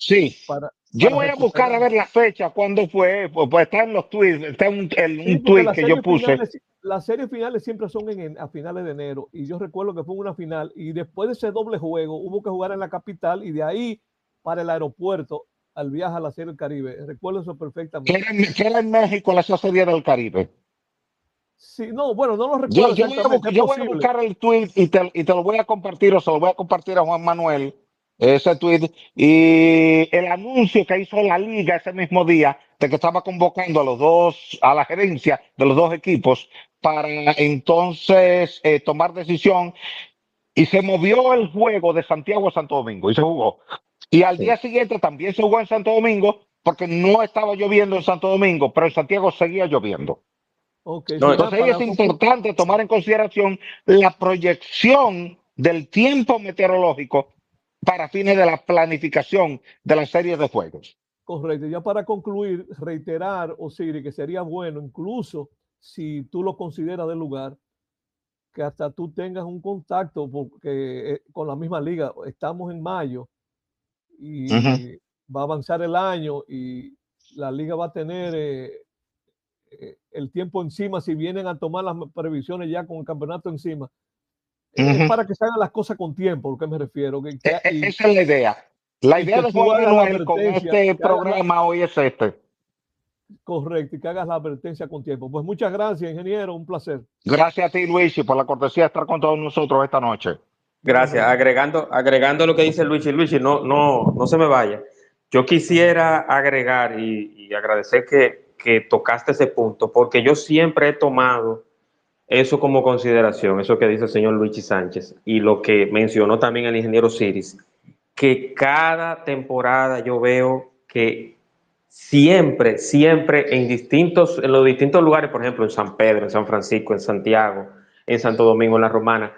Sí, para, yo para voy a buscar a recuperar. ver la fecha, cuándo fue, pues está en los tweets, está Sí, un porque tweet que yo puse. las series finales siempre son a finales de enero, y yo recuerdo que fue una final, y después de ese doble juego hubo que jugar en la capital, y de ahí para el aeropuerto al viaje a la Serie del Caribe. Recuerdo eso perfectamente. Que era en México la Serie del Caribe. Sí, no, bueno, no lo recuerdo exactamente, es Yo voy a posible. buscar el tweet y te lo voy a compartir o se lo voy a compartir a Juan Manuel, ese tweet, y el anuncio que hizo la liga ese mismo día de que estaba convocando a los dos, a la gerencia de los dos equipos para entonces tomar decisión y se movió el juego de Santiago a Santo Domingo y se jugó. Y al día sí. siguiente también se jugó en Santo Domingo porque no estaba lloviendo en Santo Domingo, pero en Santiago seguía lloviendo. Ok, No, sí, Entonces ahí es para concluir. importante tomar en consideración la proyección del tiempo meteorológico para fines de la planificación de la serie de juegos. Correcto. Ya para concluir, reiterar, Osiris, que sería bueno, incluso si tú lo consideras del lugar, que hasta tú tengas un contacto, porque con la misma liga, estamos en mayo Uh -huh. y va a avanzar el año y la liga va a tener el tiempo encima, si vienen a tomar las previsiones ya con el campeonato encima. Uh Es -huh. para que se hagan las cosas con tiempo, ¿a qué me refiero? Esa es la idea. La Y idea que de tú Juan hagas la Manuel con advertencia, este que hagas la, programa hoy es este. correcto, y que hagas la advertencia con tiempo. Pues muchas gracias, ingeniero, un placer. Gracias a ti, Luis, por la cortesía de estar con todos nosotros esta noche. Buenas Gracias. noches. Agregando lo que dice Luigi, no se me vaya. Yo quisiera agregar y agradecer que tocaste ese punto, porque yo siempre he tomado eso como consideración, eso que dice el señor Luigi Sánchez, y lo que mencionó también el ingeniero Siris, que cada temporada yo veo que siempre en los distintos lugares, por ejemplo, en San Pedro, en San Francisco, en Santiago, en Santo Domingo, en La Romana,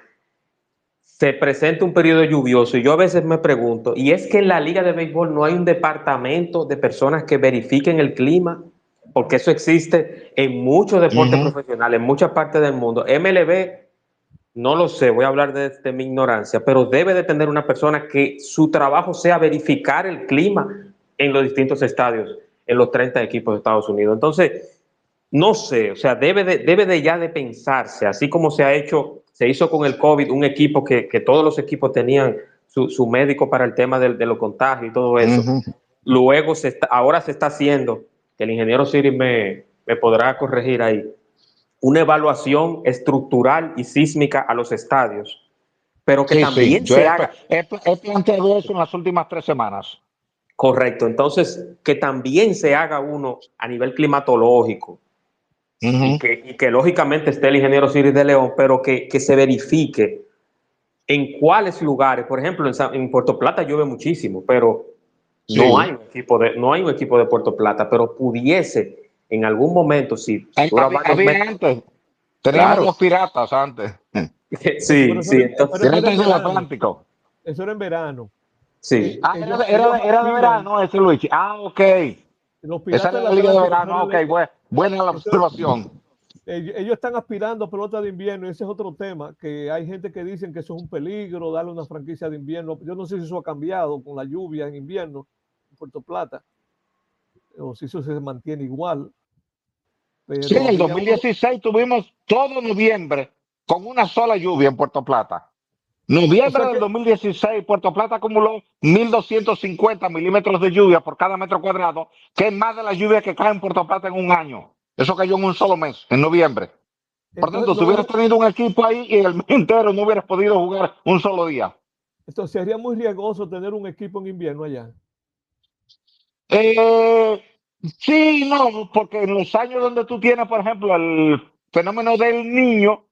se presenta un periodo lluvioso y yo a veces me pregunto, ¿y es que en la Liga de Béisbol no hay un departamento de personas que verifiquen el clima? Porque eso existe en muchos Uh deportes -huh. profesionales, en muchas partes del mundo. MLB, no lo sé, voy a hablar de mi ignorancia, pero debe de tener una persona que su trabajo sea verificar el clima en los distintos estadios, en los 30 equipos de Estados Unidos. Entonces, no sé, o sea, debe de ya de pensarse, así como se hizo con el COVID, un equipo que todos los equipos tenían su médico para el tema de los contagios y todo Uh eso. -huh. Luego, ahora se está haciendo, que el ingeniero Siri me podrá corregir ahí, una evaluación estructural y sísmica a los estadios, pero que Sí, también yo se haga. he planteado eso en las últimas 3 semanas. Correcto, entonces que también se haga uno a nivel climatológico y Ujú. que lógicamente esté el ingeniero Ciris de León, pero que se verifique en cuáles lugares. Por ejemplo, en Puerto Plata llueve muchísimo, pero Sí. no hay un equipo de Puerto Plata, pero pudiese en algún momento, si dura varios Había meses, antes, teníamos claro, los piratas antes. sí, Pero sí, eso era Piratas en del verano. Atlántico. Eso era en verano. sí. Ellos, Era de aspiran, verano ese, Luigi. Ok. los Esa piratas era del la liga de Atlántico, verano. Ok, buena la eso- observación. ellos están aspirando a pelota de invierno, y ese es otro tema, que hay gente que dicen que eso es un peligro, darle una franquicia de invierno. Yo no sé si eso ha cambiado con la lluvia en invierno en Puerto Plata, o si eso se mantiene igual, Sí, en pero el había uno, 2016 tuvimos todo noviembre con una sola lluvia en Puerto Plata. o Noviembre sea del que, 2016, Puerto Plata acumuló 1.250 milímetros de lluvia por cada metro cuadrado, que es más de la lluvia que cae en Puerto Plata en un año. Eso cayó en un solo mes, en noviembre. Por entonces, tanto, si hubieras tenido un equipo ahí y el mes entero no hubieras podido jugar un solo día. entonces sería muy riesgoso tener un equipo en invierno allá. Eh, sí, no, porque en los años donde tú tienes, por ejemplo, el fenómeno del niño,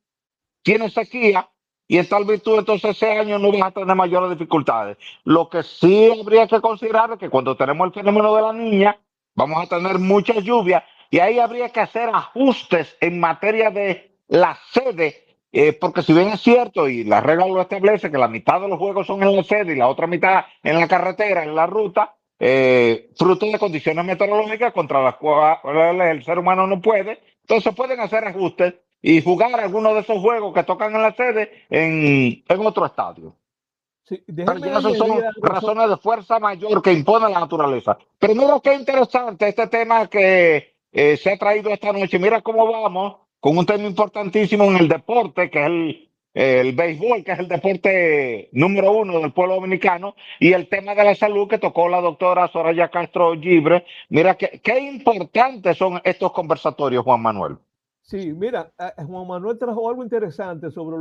tienes sequía y en tal virtud, entonces ese año no vas a tener mayores dificultades. Lo que sí habría que considerar es que cuando tenemos el fenómeno de la niña, vamos a tener mucha lluvia y ahí habría que hacer ajustes en materia de la sede, porque si bien es cierto y la regla lo establece que la mitad de los juegos son en la sede y la otra mitad en la carretera, en la ruta, fruto de condiciones meteorológicas contra las cuales el ser humano no puede, entonces pueden hacer ajustes y jugar algunos de esos juegos que tocan en la sede en otro estadio. Sí, Pero déjeme ya eso son añadir algo. razones de fuerza mayor que impone la naturaleza. Pero mira qué interesante este tema que se ha traído esta noche. Mira cómo vamos con un tema importantísimo en el deporte, que es el béisbol, que es el deporte número uno del pueblo dominicano, y el tema de la salud que tocó la doctora Soraya Castro Gibre. Mira qué importantes son estos conversatorios, Juan Manuel. Sí, mira, Juan Manuel trajo algo interesante sobre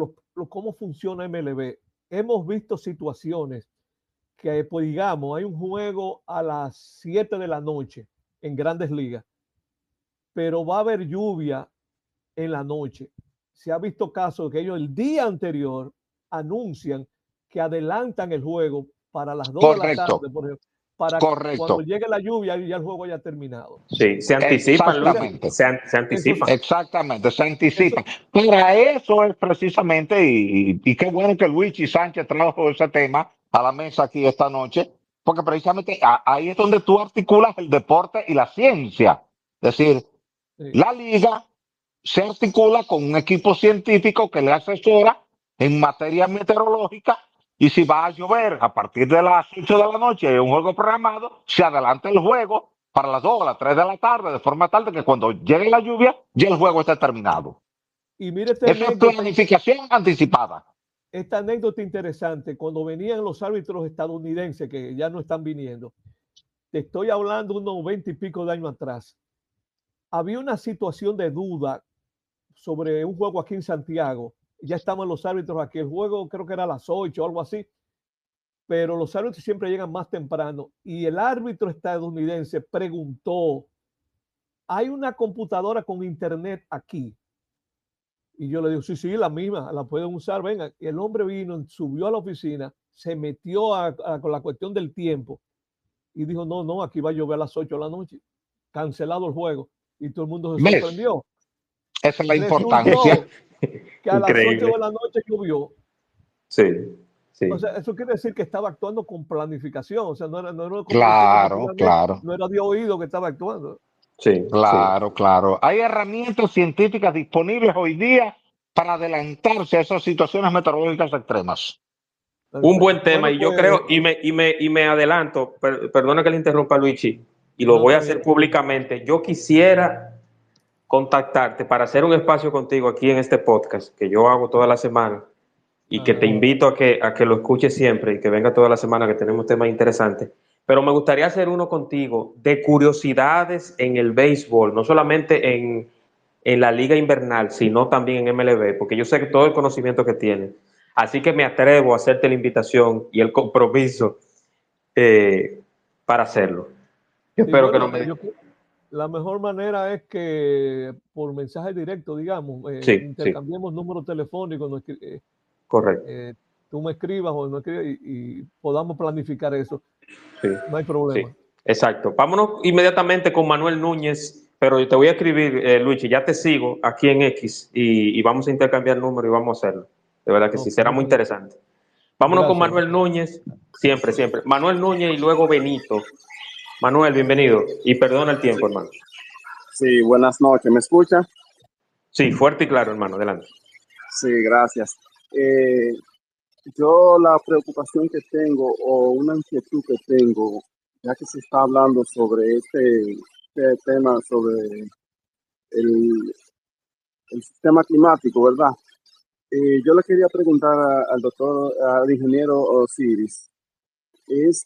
cómo funciona MLB. Hemos visto situaciones que, pues digamos, hay un juego a las 7 de la noche en Grandes Ligas, pero va a haber lluvia en la noche. Se ha visto casos que ellos el día anterior anuncian que adelantan el juego para las 2 de la Correcto, tarde, por ejemplo, para cuando correcto. llegue la lluvia ya el juego haya terminado. Sí, se anticipan, Entonces, Luchi, Exactamente. se eso, anticipan. Exactamente, se eso, anticipan. Para eso es precisamente, y qué bueno que Luigi Sánchez trajo ese tema a la mesa aquí esta noche, porque precisamente ahí es donde tú articulas el deporte y la ciencia. Es decir, sí. la liga se articula con un equipo científico que le asesora en materia meteorológica y si va a llover a partir de las 8 de la noche y un juego programado, se adelanta el juego para las 2 o las 3 de la tarde, de forma tal de que cuando llegue la lluvia ya el juego esté terminado. Y mire Eso es planificación anticipada. esta anécdota interesante. Cuando venían los árbitros estadounidenses, que ya no están viniendo, te estoy hablando unos 20 y pico de años atrás, había una situación de duda sobre un juego aquí en Santiago. Ya estaban los árbitros aquí. El juego creo que era a las 8 o algo así, pero los árbitros siempre llegan más temprano. Y el árbitro estadounidense preguntó, ¿hay una computadora con internet aquí? Y yo le digo, sí, sí, la misma, la pueden usar, venga. Y el hombre vino, subió a la oficina, se metió con la cuestión del tiempo y dijo, no, no, aquí va a llover a las 8 de la noche. Cancelado el juego. Y todo el mundo se ¿Ves? sorprendió. Esa es la importancia. Resultó que a las 8 de Increíble. la noche llovió. Sí, O sí. sea, eso quiere decir que estaba actuando con planificación. O sea, no era como decimos Claro, popularmente, claro. no era de oído que estaba actuando. Sí, sí. Claro, claro. Hay herramientas científicas disponibles hoy día para adelantarse a esas situaciones meteorológicas extremas. Un buen Perfecto. tema, Bueno, y yo pues, creo, y me adelanto, perdona que le interrumpa, Luigi, y lo no, voy a está hacer bien. públicamente. Yo quisiera contactarte para hacer un espacio contigo aquí en este podcast que yo hago toda la semana y que te Ajá. invito a que lo escuches siempre y que venga toda la semana que tenemos temas interesantes. Pero me gustaría hacer uno contigo de curiosidades en el béisbol, no solamente en la liga invernal, sino también en MLB, porque yo sé que todo el conocimiento que tienes. Así que me atrevo a hacerte la invitación y el compromiso para hacerlo. Yo Sí, espero que bueno, no me... la mejor manera es que por mensaje directo, digamos, Sí, sí, intercambiemos números telefónicos, correcto. tú me escribas o no escribas y podamos planificar eso. Sí, No hay sí, problema. exacto. Vámonos inmediatamente con Manuel Núñez, pero yo te voy a escribir, Luigi, ya te sigo aquí en X y vamos a intercambiar números y vamos a hacerlo. De verdad que sí, Ok, será muy muchas gracias. interesante. Vámonos con Gracias. Manuel Núñez, siempre, siempre. Manuel Núñez y luego Benito. Manuel, bienvenido. Y perdona el tiempo, hermano. Sí, buenas noches. ¿Me escucha? Sí, fuerte y claro, hermano. Adelante. Sí, gracias. Eh, yo la preocupación que tengo o una inquietud que tengo, ya que se está hablando sobre este tema, sobre el, el sistema climático, ¿verdad? Yo le quería preguntar al doctor, al ingeniero Osiris, es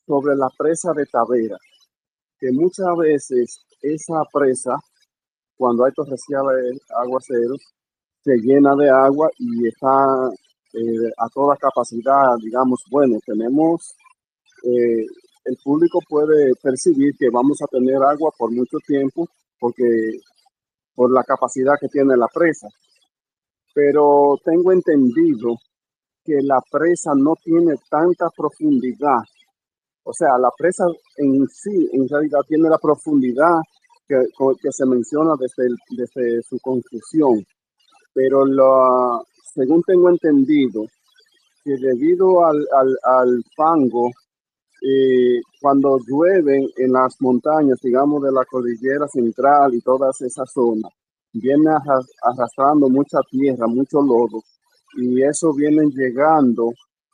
sobre la presa de Tavera, que muchas veces esa presa, cuando hay torrenciales aguaceros, se llena de agua y está a toda capacidad, digamos, bueno, tenemos, eh, el público puede percibir que vamos a tener agua por mucho tiempo porque por la capacidad que tiene la presa, pero tengo entendido que la presa no tiene tanta profundidad, o sea, la presa en sí, en realidad tiene la profundidad que se menciona desde su construcción, pero según tengo entendido, que debido al fango, cuando llueve en las montañas, digamos, de la cordillera central y todas esas zonas, viene arrastrando mucha tierra, mucho lodo, y eso viene llegando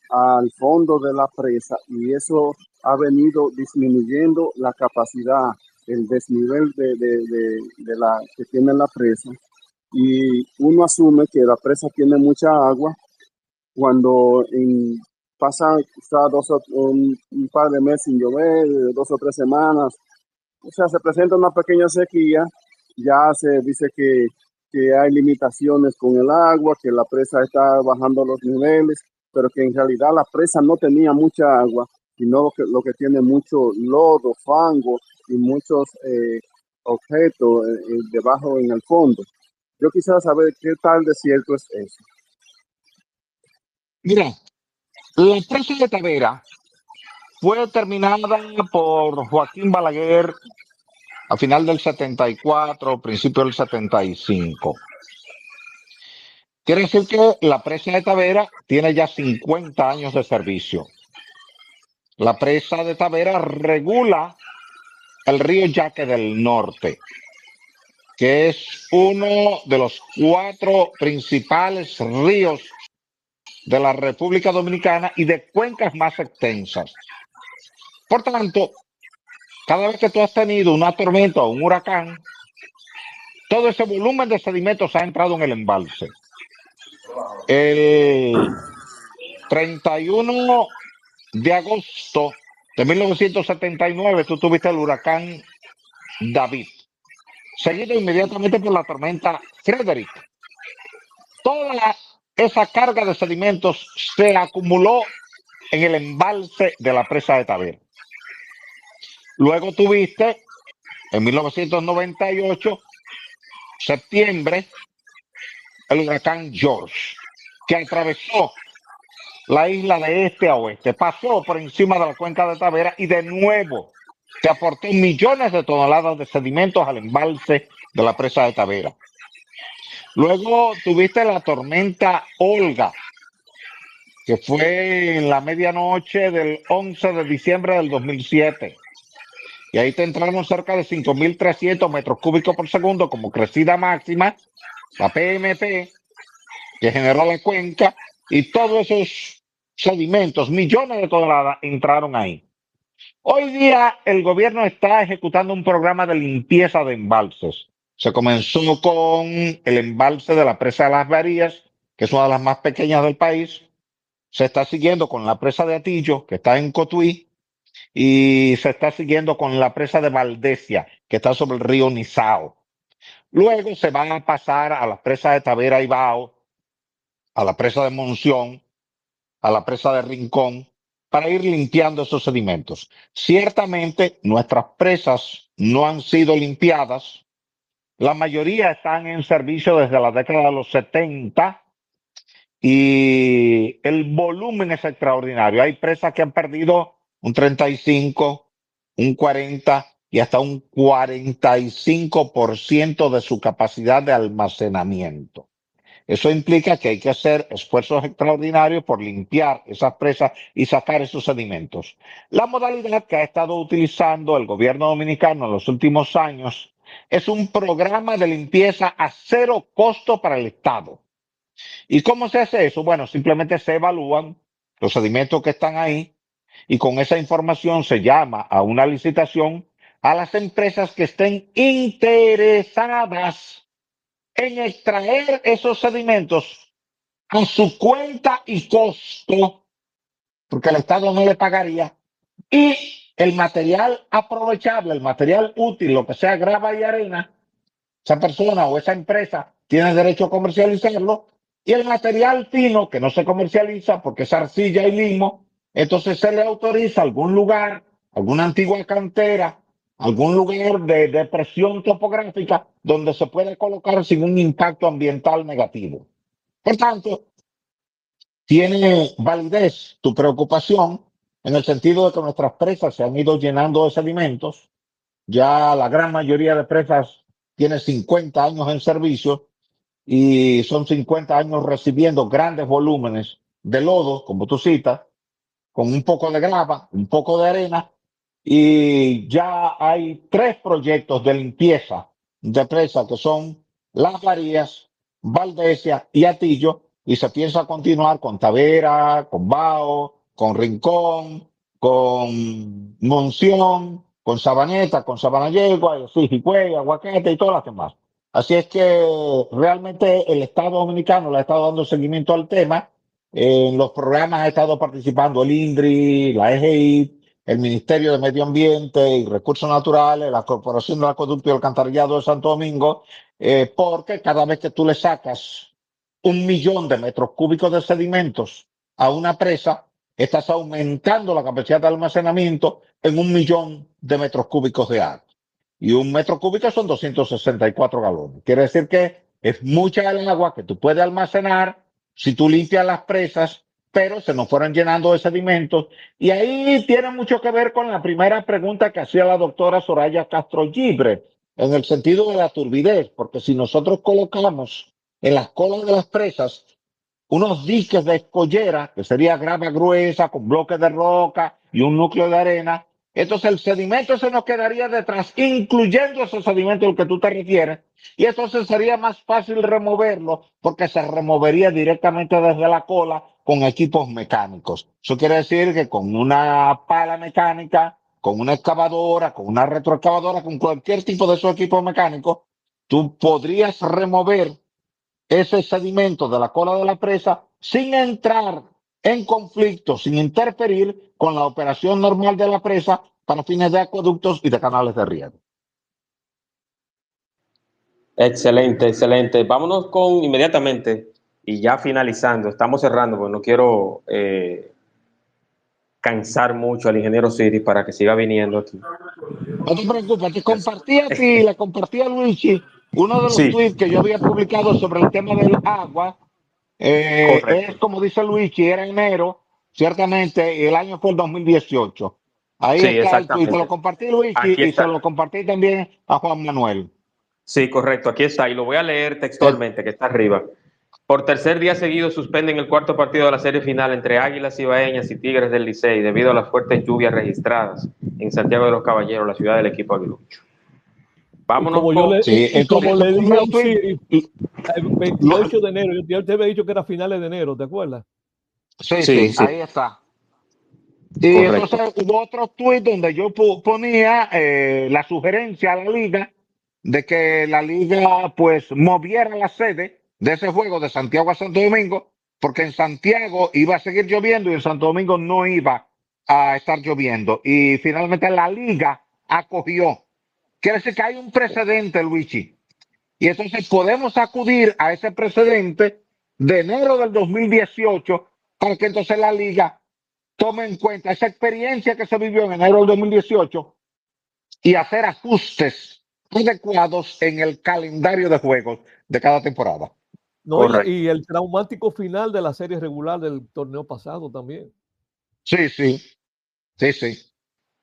al fondo de la presa, y eso ha venido disminuyendo la capacidad, el desnivel de la que tiene la presa, y uno asume que la presa tiene mucha agua cuando pasa quizá un par de meses sin llover, 2 o 3 semanas, o sea, se presenta una pequeña sequía, ya se dice que hay limitaciones con el agua, que la presa está bajando los niveles, pero que en realidad la presa no tenía mucha agua, sino lo que tiene mucho lodo, fango y muchos objetos debajo en el fondo. Yo quisiera saber qué tal de cierto es eso. Mira, la presa de Tavera fue terminada por Joaquín Balaguer a final del 74, principio del 75. Quiere decir que la presa de Tavera tiene ya 50 años de servicio. La presa de Tavera regula el río Yaque del Norte, que es uno de los 4 principales ríos de la República Dominicana y de cuencas más extensas. Por tanto, cada vez que tú has tenido una tormenta o un huracán, todo ese volumen de sedimentos ha entrado en el embalse. El 31 de agosto de 1979, tú tuviste el huracán David, seguido inmediatamente por la tormenta Frederick. Toda esa carga de sedimentos se acumuló en el embalse de la presa de Tavera. Luego tuviste, en 1998, septiembre, el huracán George, que atravesó la isla de este a oeste, pasó por encima de la cuenca de Tavera y de nuevo se aportó millones de toneladas de sedimentos al embalse de la presa de Tavera. Luego tuviste la tormenta Olga, que fue en la medianoche del 11 de diciembre del 2007. Y ahí te entraron cerca de 5.300 metros cúbicos por segundo como crecida máxima, la PMP, que generó la cuenca, y todos esos sedimentos, millones de toneladas, entraron ahí. Hoy día el gobierno está ejecutando un programa de limpieza de embalses. Se comenzó con el embalse de la presa de Las Varías, que es una de las más pequeñas del país. Se está siguiendo con la presa de Atillo, que está en Cotuí, y se está siguiendo con la presa de Valdesia, que está sobre el río Nizao. Luego se van a pasar a las presas de Tavera y Bao, a la presa de Monción, a la presa de Rincón, para ir limpiando esos sedimentos. Ciertamente, nuestras presas no han sido limpiadas. La mayoría están en servicio desde la década de los 70 y el volumen es extraordinario. Hay presas que han perdido un 35, un 40 y hasta un 45% de su capacidad de almacenamiento. Eso implica que hay que hacer esfuerzos extraordinarios por limpiar esas presas y sacar esos sedimentos. La modalidad que ha estado utilizando el gobierno dominicano en los últimos años es un programa de limpieza a cero costo para el Estado. ¿Y cómo se hace eso? Bueno, simplemente se evalúan los sedimentos que están ahí y con esa información se llama a una licitación a las empresas que estén interesadas en extraer esos sedimentos a su cuenta y costo, porque el Estado no le pagaría, y el material aprovechable, el material útil, lo que sea grava y arena, esa persona o esa empresa tiene derecho a comercializarlo, y el material fino que no se comercializa porque es arcilla y limo, entonces se le autoriza a algún lugar, alguna antigua cantera, algún lugar de depresión topográfica donde se puede colocar sin un impacto ambiental negativo. Por tanto, tiene validez tu preocupación en el sentido de que nuestras presas se han ido llenando de sedimentos. Ya la gran mayoría de presas tiene 50 años en servicio y son 50 años recibiendo grandes volúmenes de lodo, como tú citas, con un poco de grava, un poco de arena, y ya hay 3 proyectos de limpieza de presa que son Las Marías, Valdesia y Atillo, y se piensa continuar con Tavera, con Bao, con Rincón, con Monción, con Sabaneta, con Sabanayegua, así, Jicue, Aguacate y todas las demás. Así es que realmente el Estado Dominicano le ha estado dando seguimiento al tema. En los programas ha estado participando el INDRI, la EGI, el Ministerio de Medio Ambiente y Recursos Naturales, la Corporación del Acueducto y Alcantarillado de Santo Domingo, porque cada vez que tú le sacas 1 millón de metros cúbicos de sedimentos a una presa, estás aumentando la capacidad de almacenamiento en 1 millón de metros cúbicos de agua. Y un metro cúbico son 264 galones. Quiere decir que es mucha el agua que tú puedes almacenar si tú limpias las presas, pero se nos fueron llenando de sedimentos. Y ahí tiene mucho que ver con la primera pregunta que hacía la doctora Soraya Castro Gibre, en el sentido de la turbidez, porque si nosotros colocamos en las colas de las presas unos diques de escollera, que sería grava gruesa con bloques de roca y un núcleo de arena, entonces el sedimento se nos quedaría detrás, incluyendo esos sedimentos al que tú te refieres, y entonces sería más fácil removerlo porque se removería directamente desde la cola con equipos mecánicos. Eso quiere decir que con una pala mecánica, con una excavadora, con una retroexcavadora, con cualquier tipo de esos equipos mecánicos, tú podrías remover ese sedimento de la cola de la presa sin entrar en conflicto, sin interferir con la operación normal de la presa para fines de acueductos y de canales de riego. Excelente, excelente. Vámonos con inmediatamente y ya finalizando. Estamos cerrando, porque no quiero cansar mucho al ingeniero Siri para que siga viniendo aquí. No te preocupes, te compartí a ti, le compartí a Luigi uno de los Sí, tweets que yo había publicado sobre el tema del agua. Es correcto. como dice Luigi, era enero, ciertamente, y el año fue el 2018. Ahí Sí, está el tweet, te lo exactamente. compartí Luigi Aquí y se está. lo compartí también a Juan Manuel. Sí, correcto. Aquí está. Y lo voy a leer textualmente, que está arriba. Por tercer día seguido suspenden el cuarto partido de la serie final entre Águilas Ibaeñas y Tigres del Licey debido a las fuertes lluvias registradas en Santiago de los Caballeros, la ciudad del equipo aguilucho. Y Vámonos como yo con... le, Sí, y como entonces le el dije a primer tweet, Osiris, el 28 de enero, yo te había dicho que era finales de enero, ¿te acuerdas? sí, Sí, sí, sí, ahí está. Y correcto. entonces hubo otro tuit donde yo ponía la sugerencia a la liga de que la liga pues moviera la sede de ese juego de Santiago a Santo Domingo, porque en Santiago iba a seguir lloviendo y en Santo Domingo no iba a estar lloviendo. Y finalmente la liga acogió. Quiere decir que hay un precedente, Luigi. Y entonces podemos acudir a ese precedente de enero del 2018 para que entonces la liga tome en cuenta esa experiencia que se vivió en enero del 2018 y hacer ajustes adecuados en el calendario de juegos de cada temporada. No, Correcto. y el traumático final de la serie regular del torneo pasado también. Sí. Sí, eso es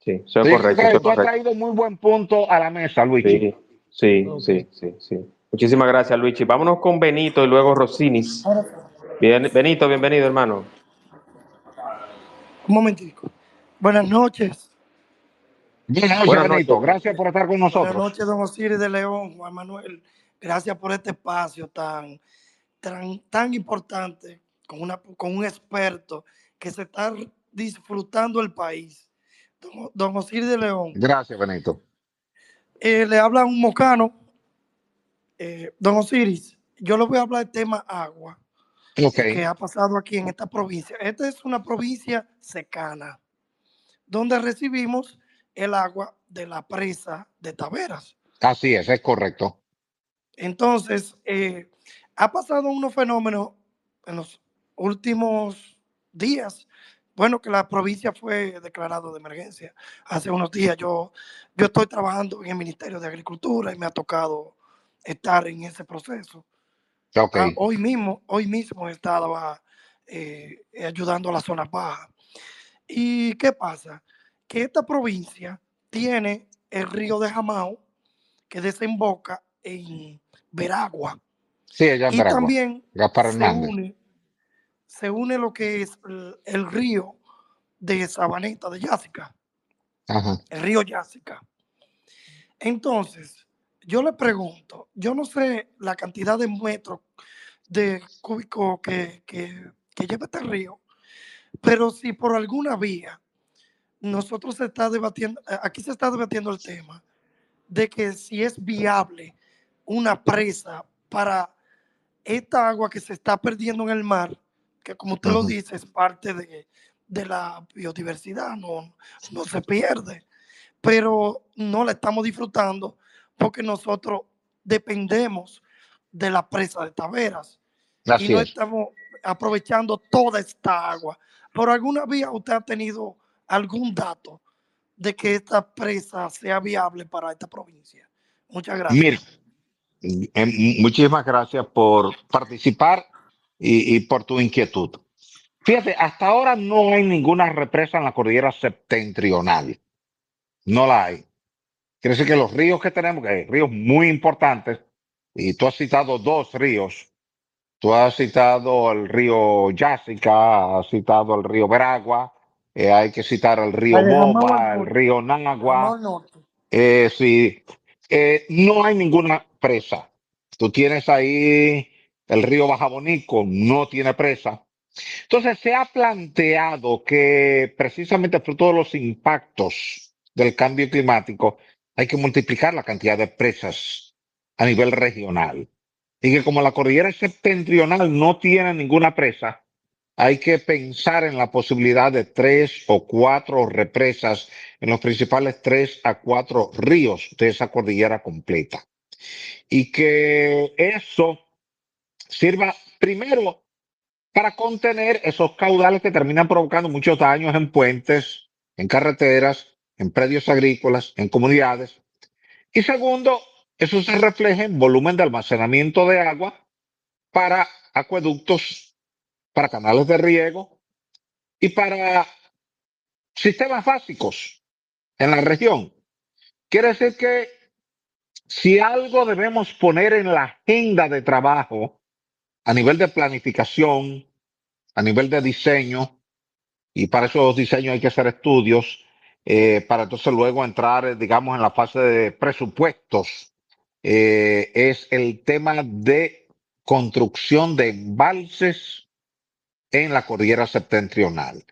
Sí, correcto, eso es tú has correcto. traído muy buen punto a la mesa, Luigi. Sí. Ok. Muchísimas gracias, Luigi. Vámonos con Benito y luego Rosinis. Bien, Benito, bienvenido, hermano. Un momentico. Buenas noches. Buenas noches, Buenas Benito. noches. Gracias por estar con Buenas nosotros. noches, don Osiris de León, Juan Manuel. Gracias por este espacio tan importante con un experto que se está disfrutando el país. Don Osiris de León, Gracias, Benito. le habla un mocano. Don Osiris, yo le voy a hablar del tema agua Ok, que ha pasado aquí en esta provincia. Esta es una provincia secana, donde recibimos el agua de la presa de Taveras. así es correcto. Entonces, ha pasado unos fenómenos en los últimos días. Bueno, que la provincia fue declarada de emergencia. Hace unos días yo estoy trabajando en el Ministerio de Agricultura y me ha tocado estar en ese proceso. Ok, Hoy mismo estaba ayudando a las zonas bajas. ¿Y qué pasa? Que esta provincia tiene el río de Jamao que desemboca en Veragua. sí, allá en Y Veragua. también Gaspar Hernández. se une lo que es el río de Sabaneta, de Yásica, Ajá. el río Yásica. Entonces, yo le pregunto, yo no sé la cantidad de metros de cúbico que lleva este río, pero si por alguna vía nosotros se está debatiendo, aquí se está debatiendo el tema de que si es viable una presa para esta agua que se está perdiendo en el mar, que como usted lo dice, es parte de la biodiversidad, no se pierde, pero no la estamos disfrutando porque nosotros dependemos de la presa de Taveras y Así no es. estamos aprovechando toda esta agua. ¿Por alguna vía usted ha tenido algún dato de que esta presa sea viable para esta provincia? Muchas Mira, gracias. muchísimas gracias por participar y por tu inquietud. Fíjate, hasta ahora no hay ninguna represa en la cordillera septentrional. No la hay. Quiere decir que los ríos que tenemos, que hay ríos muy importantes, y tú has citado dos ríos. Tú has citado el río Yásica, has citado el río Veragua, hay que citar el río Jamao al Boba, el norte. río Jamao Nagua. al norte. Sí, no hay ninguna presa. Tú tienes ahí el río Bajabonico, no tiene presa. Entonces se ha planteado que precisamente fruto de los impactos del cambio climático hay que multiplicar la cantidad de presas a nivel regional. Y que como la cordillera septentrional no tiene ninguna presa, hay que pensar en la posibilidad de 3 o 4 represas en los principales 3 a 4 ríos de esa cordillera completa. Y que eso sirva primero para contener esos caudales que terminan provocando muchos daños en puentes, en carreteras, en predios agrícolas, en comunidades. Y segundo, eso se refleja en volumen de almacenamiento de agua para acueductos, para canales de riego y para sistemas básicos en la región. Quiere decir que si algo debemos poner en la agenda de trabajo a nivel de planificación, a nivel de diseño, y para esos diseños hay que hacer estudios, para entonces luego entrar, digamos, en la fase de presupuestos, es el tema de construcción de embalses en la cordillera septentrional,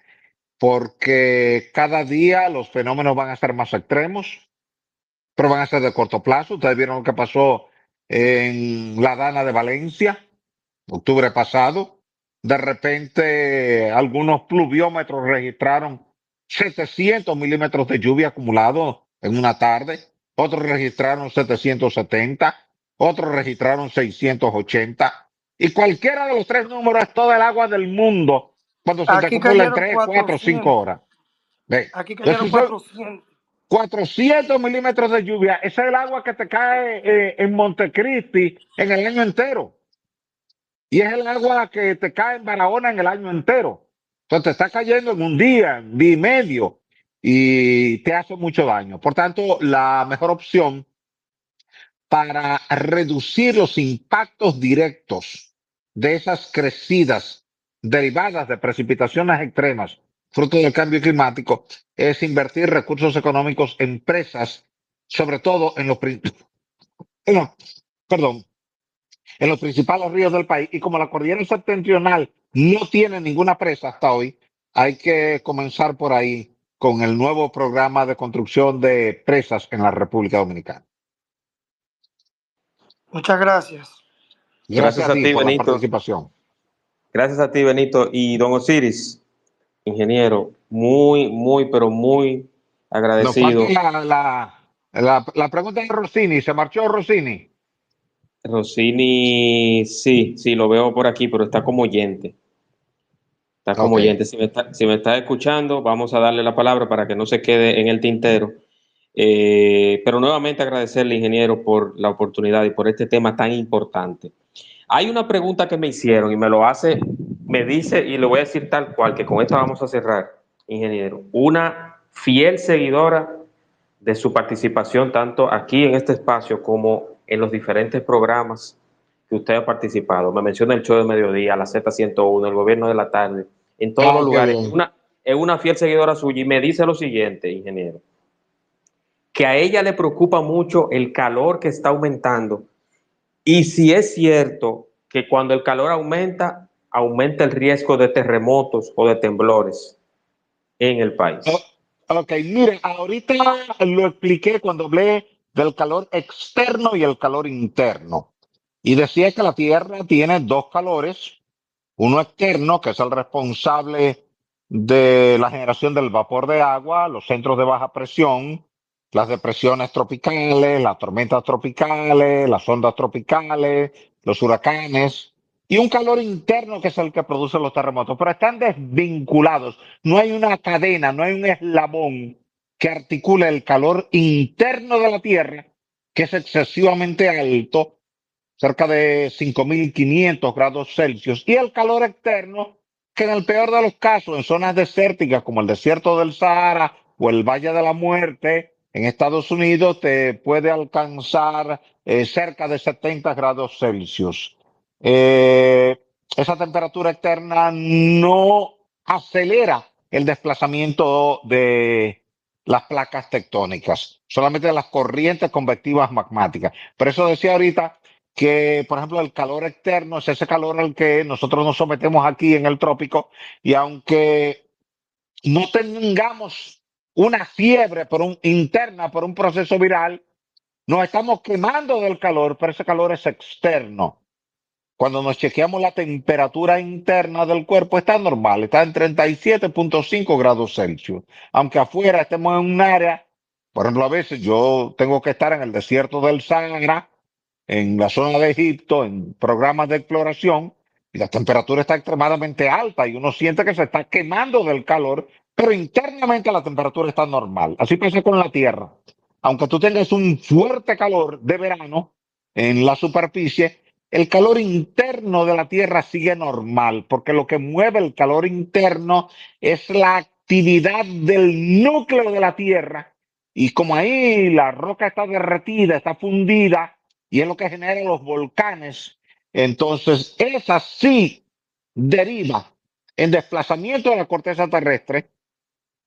porque cada día los fenómenos van a ser más extremos, pero van a ser de corto plazo. Ustedes vieron lo que pasó en la Dana de Valencia, octubre pasado. De repente, algunos pluviómetros registraron 700 milímetros de lluvia acumulado en una tarde, otros registraron 770, otros registraron 680. Y cualquiera de los tres números es toda el agua del mundo cuando se te Aquí acumula en cayeron 3, 4, 5 400. horas. ¿Ve? Aquí cayeron Entonces, son 400. 400 milímetros de lluvia. Ese es el agua que te cae en Montecristi en el año entero. Y es el agua que te cae en Barahona en el año entero. Entonces te está cayendo en un día y medio, y te hace mucho daño. Por tanto, la mejor opción para reducir los impactos directos de esas crecidas derivadas de precipitaciones extremas, fruto del cambio climático, es invertir recursos económicos en presas, sobre todo no, perdón, en los principales ríos del país. Y como la cordillera septentrional no tiene ninguna presa hasta hoy, hay que comenzar por ahí con el nuevo programa de construcción de presas en la República Dominicana. Muchas gracias. Gracias a ti por la Benito. participación. Gracias a ti, Benito. Y don Osiris, ingeniero, muy, pero muy Nos falta agradecido. la pregunta de Rossini. ¿Se marchó Rossini? Rossini, sí, lo veo por aquí, pero está como oyente. Está como Ok. oyente. Si me está escuchando, vamos a darle la palabra para que no se quede en el tintero. Pero nuevamente agradecerle, ingeniero, por la oportunidad y por este tema tan importante. Hay una pregunta que me hicieron y me dice, y le voy a decir tal cual, que con esto vamos a cerrar, ingeniero. Una fiel seguidora de su participación, tanto aquí en este espacio como en los diferentes programas que usted ha participado. Me menciona el show de mediodía, la Z101, el gobierno de la tarde, en todos los Qué lugares. bien. Es una fiel seguidora suya y me dice lo siguiente, ingeniero, que a ella le preocupa mucho el calor que está aumentando y si es cierto que cuando el calor aumenta, aumenta el riesgo de terremotos o de temblores en el Oh, país. ok, mire, ahorita lo expliqué cuando hablé del calor externo y el calor interno. Y decía que la Tierra tiene dos calores. Uno externo, que es el responsable de la generación del vapor de agua, los centros de baja presión, las depresiones tropicales, las tormentas tropicales, las ondas tropicales, los huracanes, y un calor interno que es el que produce los terremotos, pero están desvinculados. No hay una cadena, no hay un eslabón que articule el calor interno de la Tierra, que es excesivamente alto, cerca de 5.500 grados Celsius, y el calor externo, que en el peor de los casos, en zonas desérticas como el desierto del Sahara o el Valle de la Muerte, en Estados Unidos, te puede alcanzar cerca de 70 grados Celsius. Eh, Esa temperatura externa no acelera el desplazamiento de las placas tectónicas, solamente de las corrientes convectivas magmáticas. Por eso decía ahorita que, por ejemplo, el calor externo es ese calor al que nosotros nos sometemos aquí en el trópico, y aunque no tengamos una fiebre interna por un proceso viral, nos estamos quemando del calor, pero ese calor es externo. Cuando nos chequeamos la temperatura interna del cuerpo, está normal, está en 37.5 grados Celsius. Aunque afuera estemos en un área, por ejemplo, a veces yo tengo que estar en el desierto del Sahara, en la zona de Egipto, en programas de exploración, y la temperatura está extremadamente alta y uno siente que se está quemando del calor, pero internamente la temperatura está normal. Así pasa con la Tierra. Aunque tú tengas un fuerte calor de verano en la superficie, el calor interno de la Tierra sigue normal, porque lo que mueve el calor interno es la actividad del núcleo de la Tierra. Y como ahí la roca está derretida, está fundida, y es lo que genera los volcanes, entonces esa sí deriva en desplazamiento de la corteza terrestre,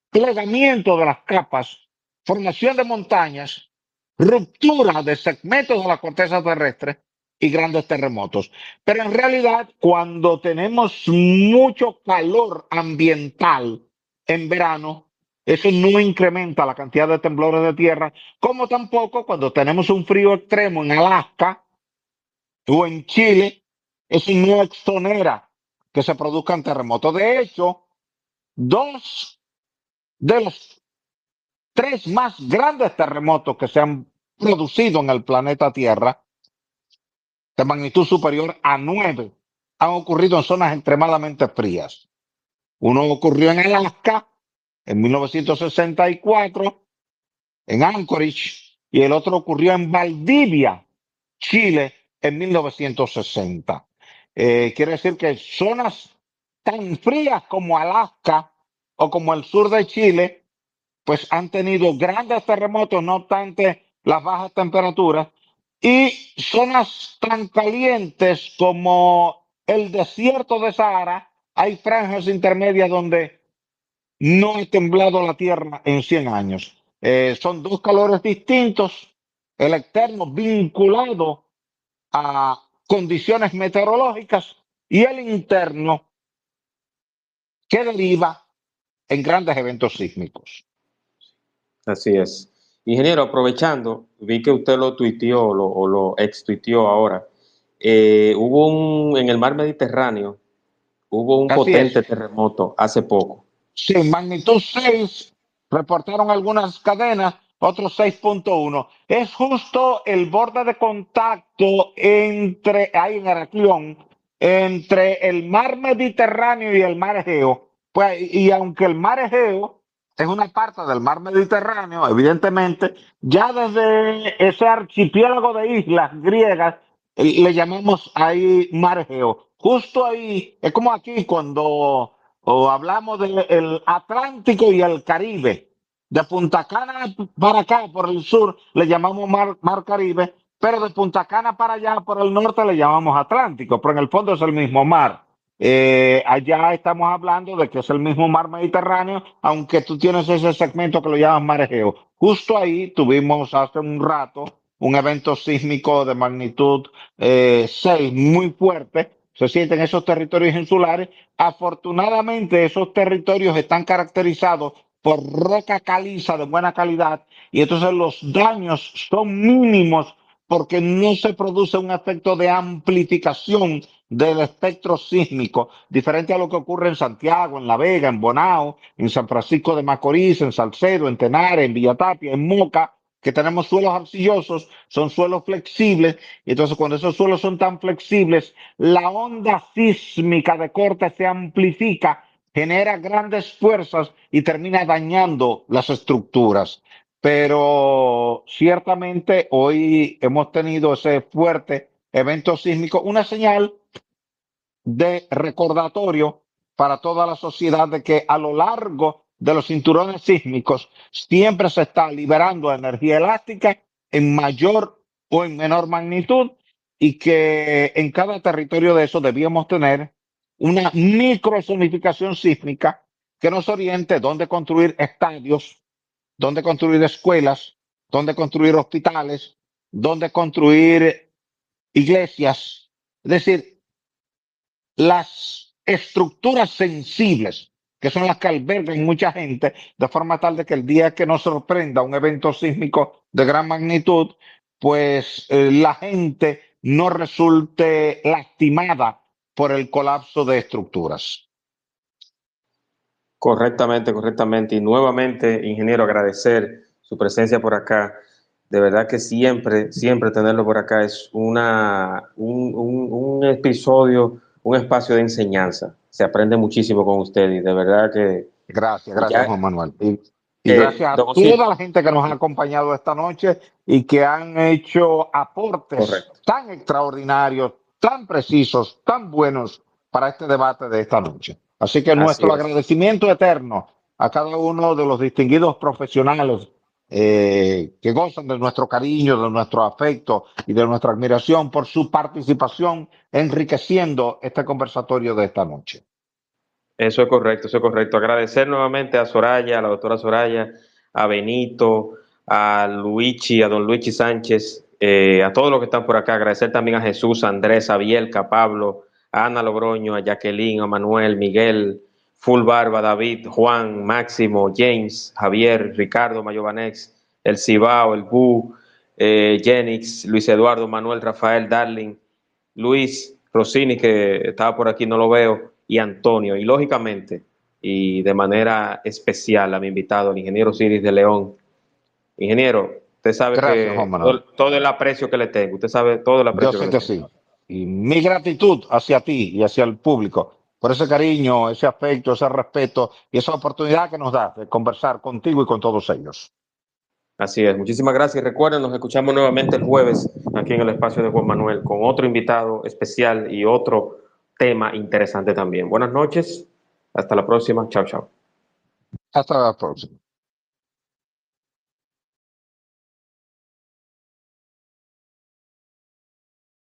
plegamiento de las capas, formación de montañas, ruptura de segmentos de la corteza terrestre y grandes terremotos. Pero en realidad, cuando tenemos mucho calor ambiental en verano, eso no incrementa la cantidad de temblores de tierra, como tampoco cuando tenemos un frío extremo en Alaska o en Chile, eso no exonera que se produzcan terremotos. De hecho, dos de los tres más grandes terremotos que se han producido en el planeta Tierra, de magnitud superior a 9 han ocurrido en zonas extremadamente frías. Uno ocurrió en Alaska en 1964, en Anchorage, y el otro ocurrió en Valdivia, Chile, en 1960. Quiere decir que zonas tan frías como Alaska o como el sur de Chile, pues han tenido grandes terremotos, no obstante las bajas temperaturas, y zonas tan calientes como el desierto de Sahara, hay franjas intermedias donde no ha temblado la tierra en 100 años. Son dos calores distintos, el externo vinculado a condiciones meteorológicas y el interno que deriva en grandes eventos sísmicos. Así es. Ingeniero, aprovechando, vi que usted lo tuiteó o lo ex-tuiteó ahora. En el mar Mediterráneo, hubo un Así es. potente terremoto hace poco. Sí, magnitud 6, reportaron algunas cadenas, otros 6.1. Es justo el borde de contacto ahí en Heraclión, entre el mar Mediterráneo y el mar Egeo. Pues, y aunque el mar Egeo es una parte del mar Mediterráneo, evidentemente, ya desde ese archipiélago de islas griegas, le llamamos ahí mar Egeo. Justo ahí, es como aquí cuando o hablamos del Atlántico y el Caribe. De Punta Cana para acá, por el sur, le llamamos mar Caribe, pero de Punta Cana para allá, por el norte, le llamamos Atlántico, pero en el fondo es el mismo mar. Allá estamos hablando de que es el mismo mar Mediterráneo, aunque tú tienes ese segmento que lo llaman mar Egeo. Justo ahí tuvimos hace un rato un evento sísmico de magnitud 6 muy fuerte. Se sienten esos territorios insulares. Afortunadamente, esos territorios están caracterizados por roca caliza de buena calidad y entonces los daños son mínimos porque no se produce un efecto de amplificación del espectro sísmico, diferente a lo que ocurre en Santiago, en La Vega, en Bonao, en San Francisco de Macorís, en Salcedo, en Tenares, en Villatapia, en Moca, que tenemos suelos arcillosos, son suelos flexibles, y entonces cuando esos suelos son tan flexibles, la onda sísmica de corte se amplifica, genera grandes fuerzas y termina dañando las estructuras. Pero ciertamente hoy hemos tenido ese fuerte evento sísmico, una señal de recordatorio para toda la sociedad de que a lo largo de los cinturones sísmicos siempre se está liberando energía elástica en mayor o en menor magnitud y que en cada territorio de eso debíamos tener una microzonificación sísmica que nos oriente dónde construir estadios, dónde construir escuelas, dónde construir hospitales, dónde construir iglesias. Es decir, las estructuras sensibles, que son las que albergan mucha gente, de forma tal de que el día que nos sorprenda un evento sísmico de gran magnitud, pues la gente no resulte lastimada por el colapso de estructuras. Correctamente, correctamente. Y nuevamente, ingeniero, agradecer su presencia por acá. De verdad que siempre, siempre tenerlo por acá es un episodio, un espacio de enseñanza. Se aprende muchísimo con usted y de verdad que Gracias, ya, Juan Manuel. Y gracias a don toda Osiris, la gente que nos ha acompañado esta noche y que han hecho aportes correcto. tan extraordinarios, tan precisos, tan buenos para este debate de esta noche. Así que Así nuestro es. agradecimiento eterno a cada uno de los distinguidos profesionales que gozan de nuestro cariño, de nuestro afecto y de nuestra admiración por su participación enriqueciendo este conversatorio de esta noche. Eso es correcto, eso es correcto. Agradecer nuevamente a Soraya, a la doctora Soraya, a Benito, a Luigi, a don Luigi Sánchez, a todos los que están por acá. Agradecer también a Jesús, a Andrés, a Bielka, a Pablo, a Ana Logroño, a Jacqueline, a Manuel, Miguel, Full Barba, David, Juan, Máximo, James, Javier, Ricardo, Mayobanex, el Cibao, el Bu, Jenix, Luis Eduardo, Manuel, Rafael, Darling, Luis, Rossini, que estaba por aquí, no lo veo, y Antonio. Y lógicamente, y de manera especial a mi invitado, el ingeniero Osiris de León. Ingeniero, usted sabe Gracias, Juan que Manuel. todo el aprecio que le tengo, usted sabe todo el Yo aprecio que sé le que tengo. sí. Y mi gratitud hacia ti y hacia el público por ese cariño, ese afecto, ese respeto y esa oportunidad que nos da de conversar contigo y con todos ellos. Así es, muchísimas gracias. Y recuerden, nos escuchamos nuevamente el jueves aquí en el espacio de Juan Manuel con otro invitado especial y otro tema interesante también. Buenas noches, hasta la próxima. Chao, chao. Hasta la próxima.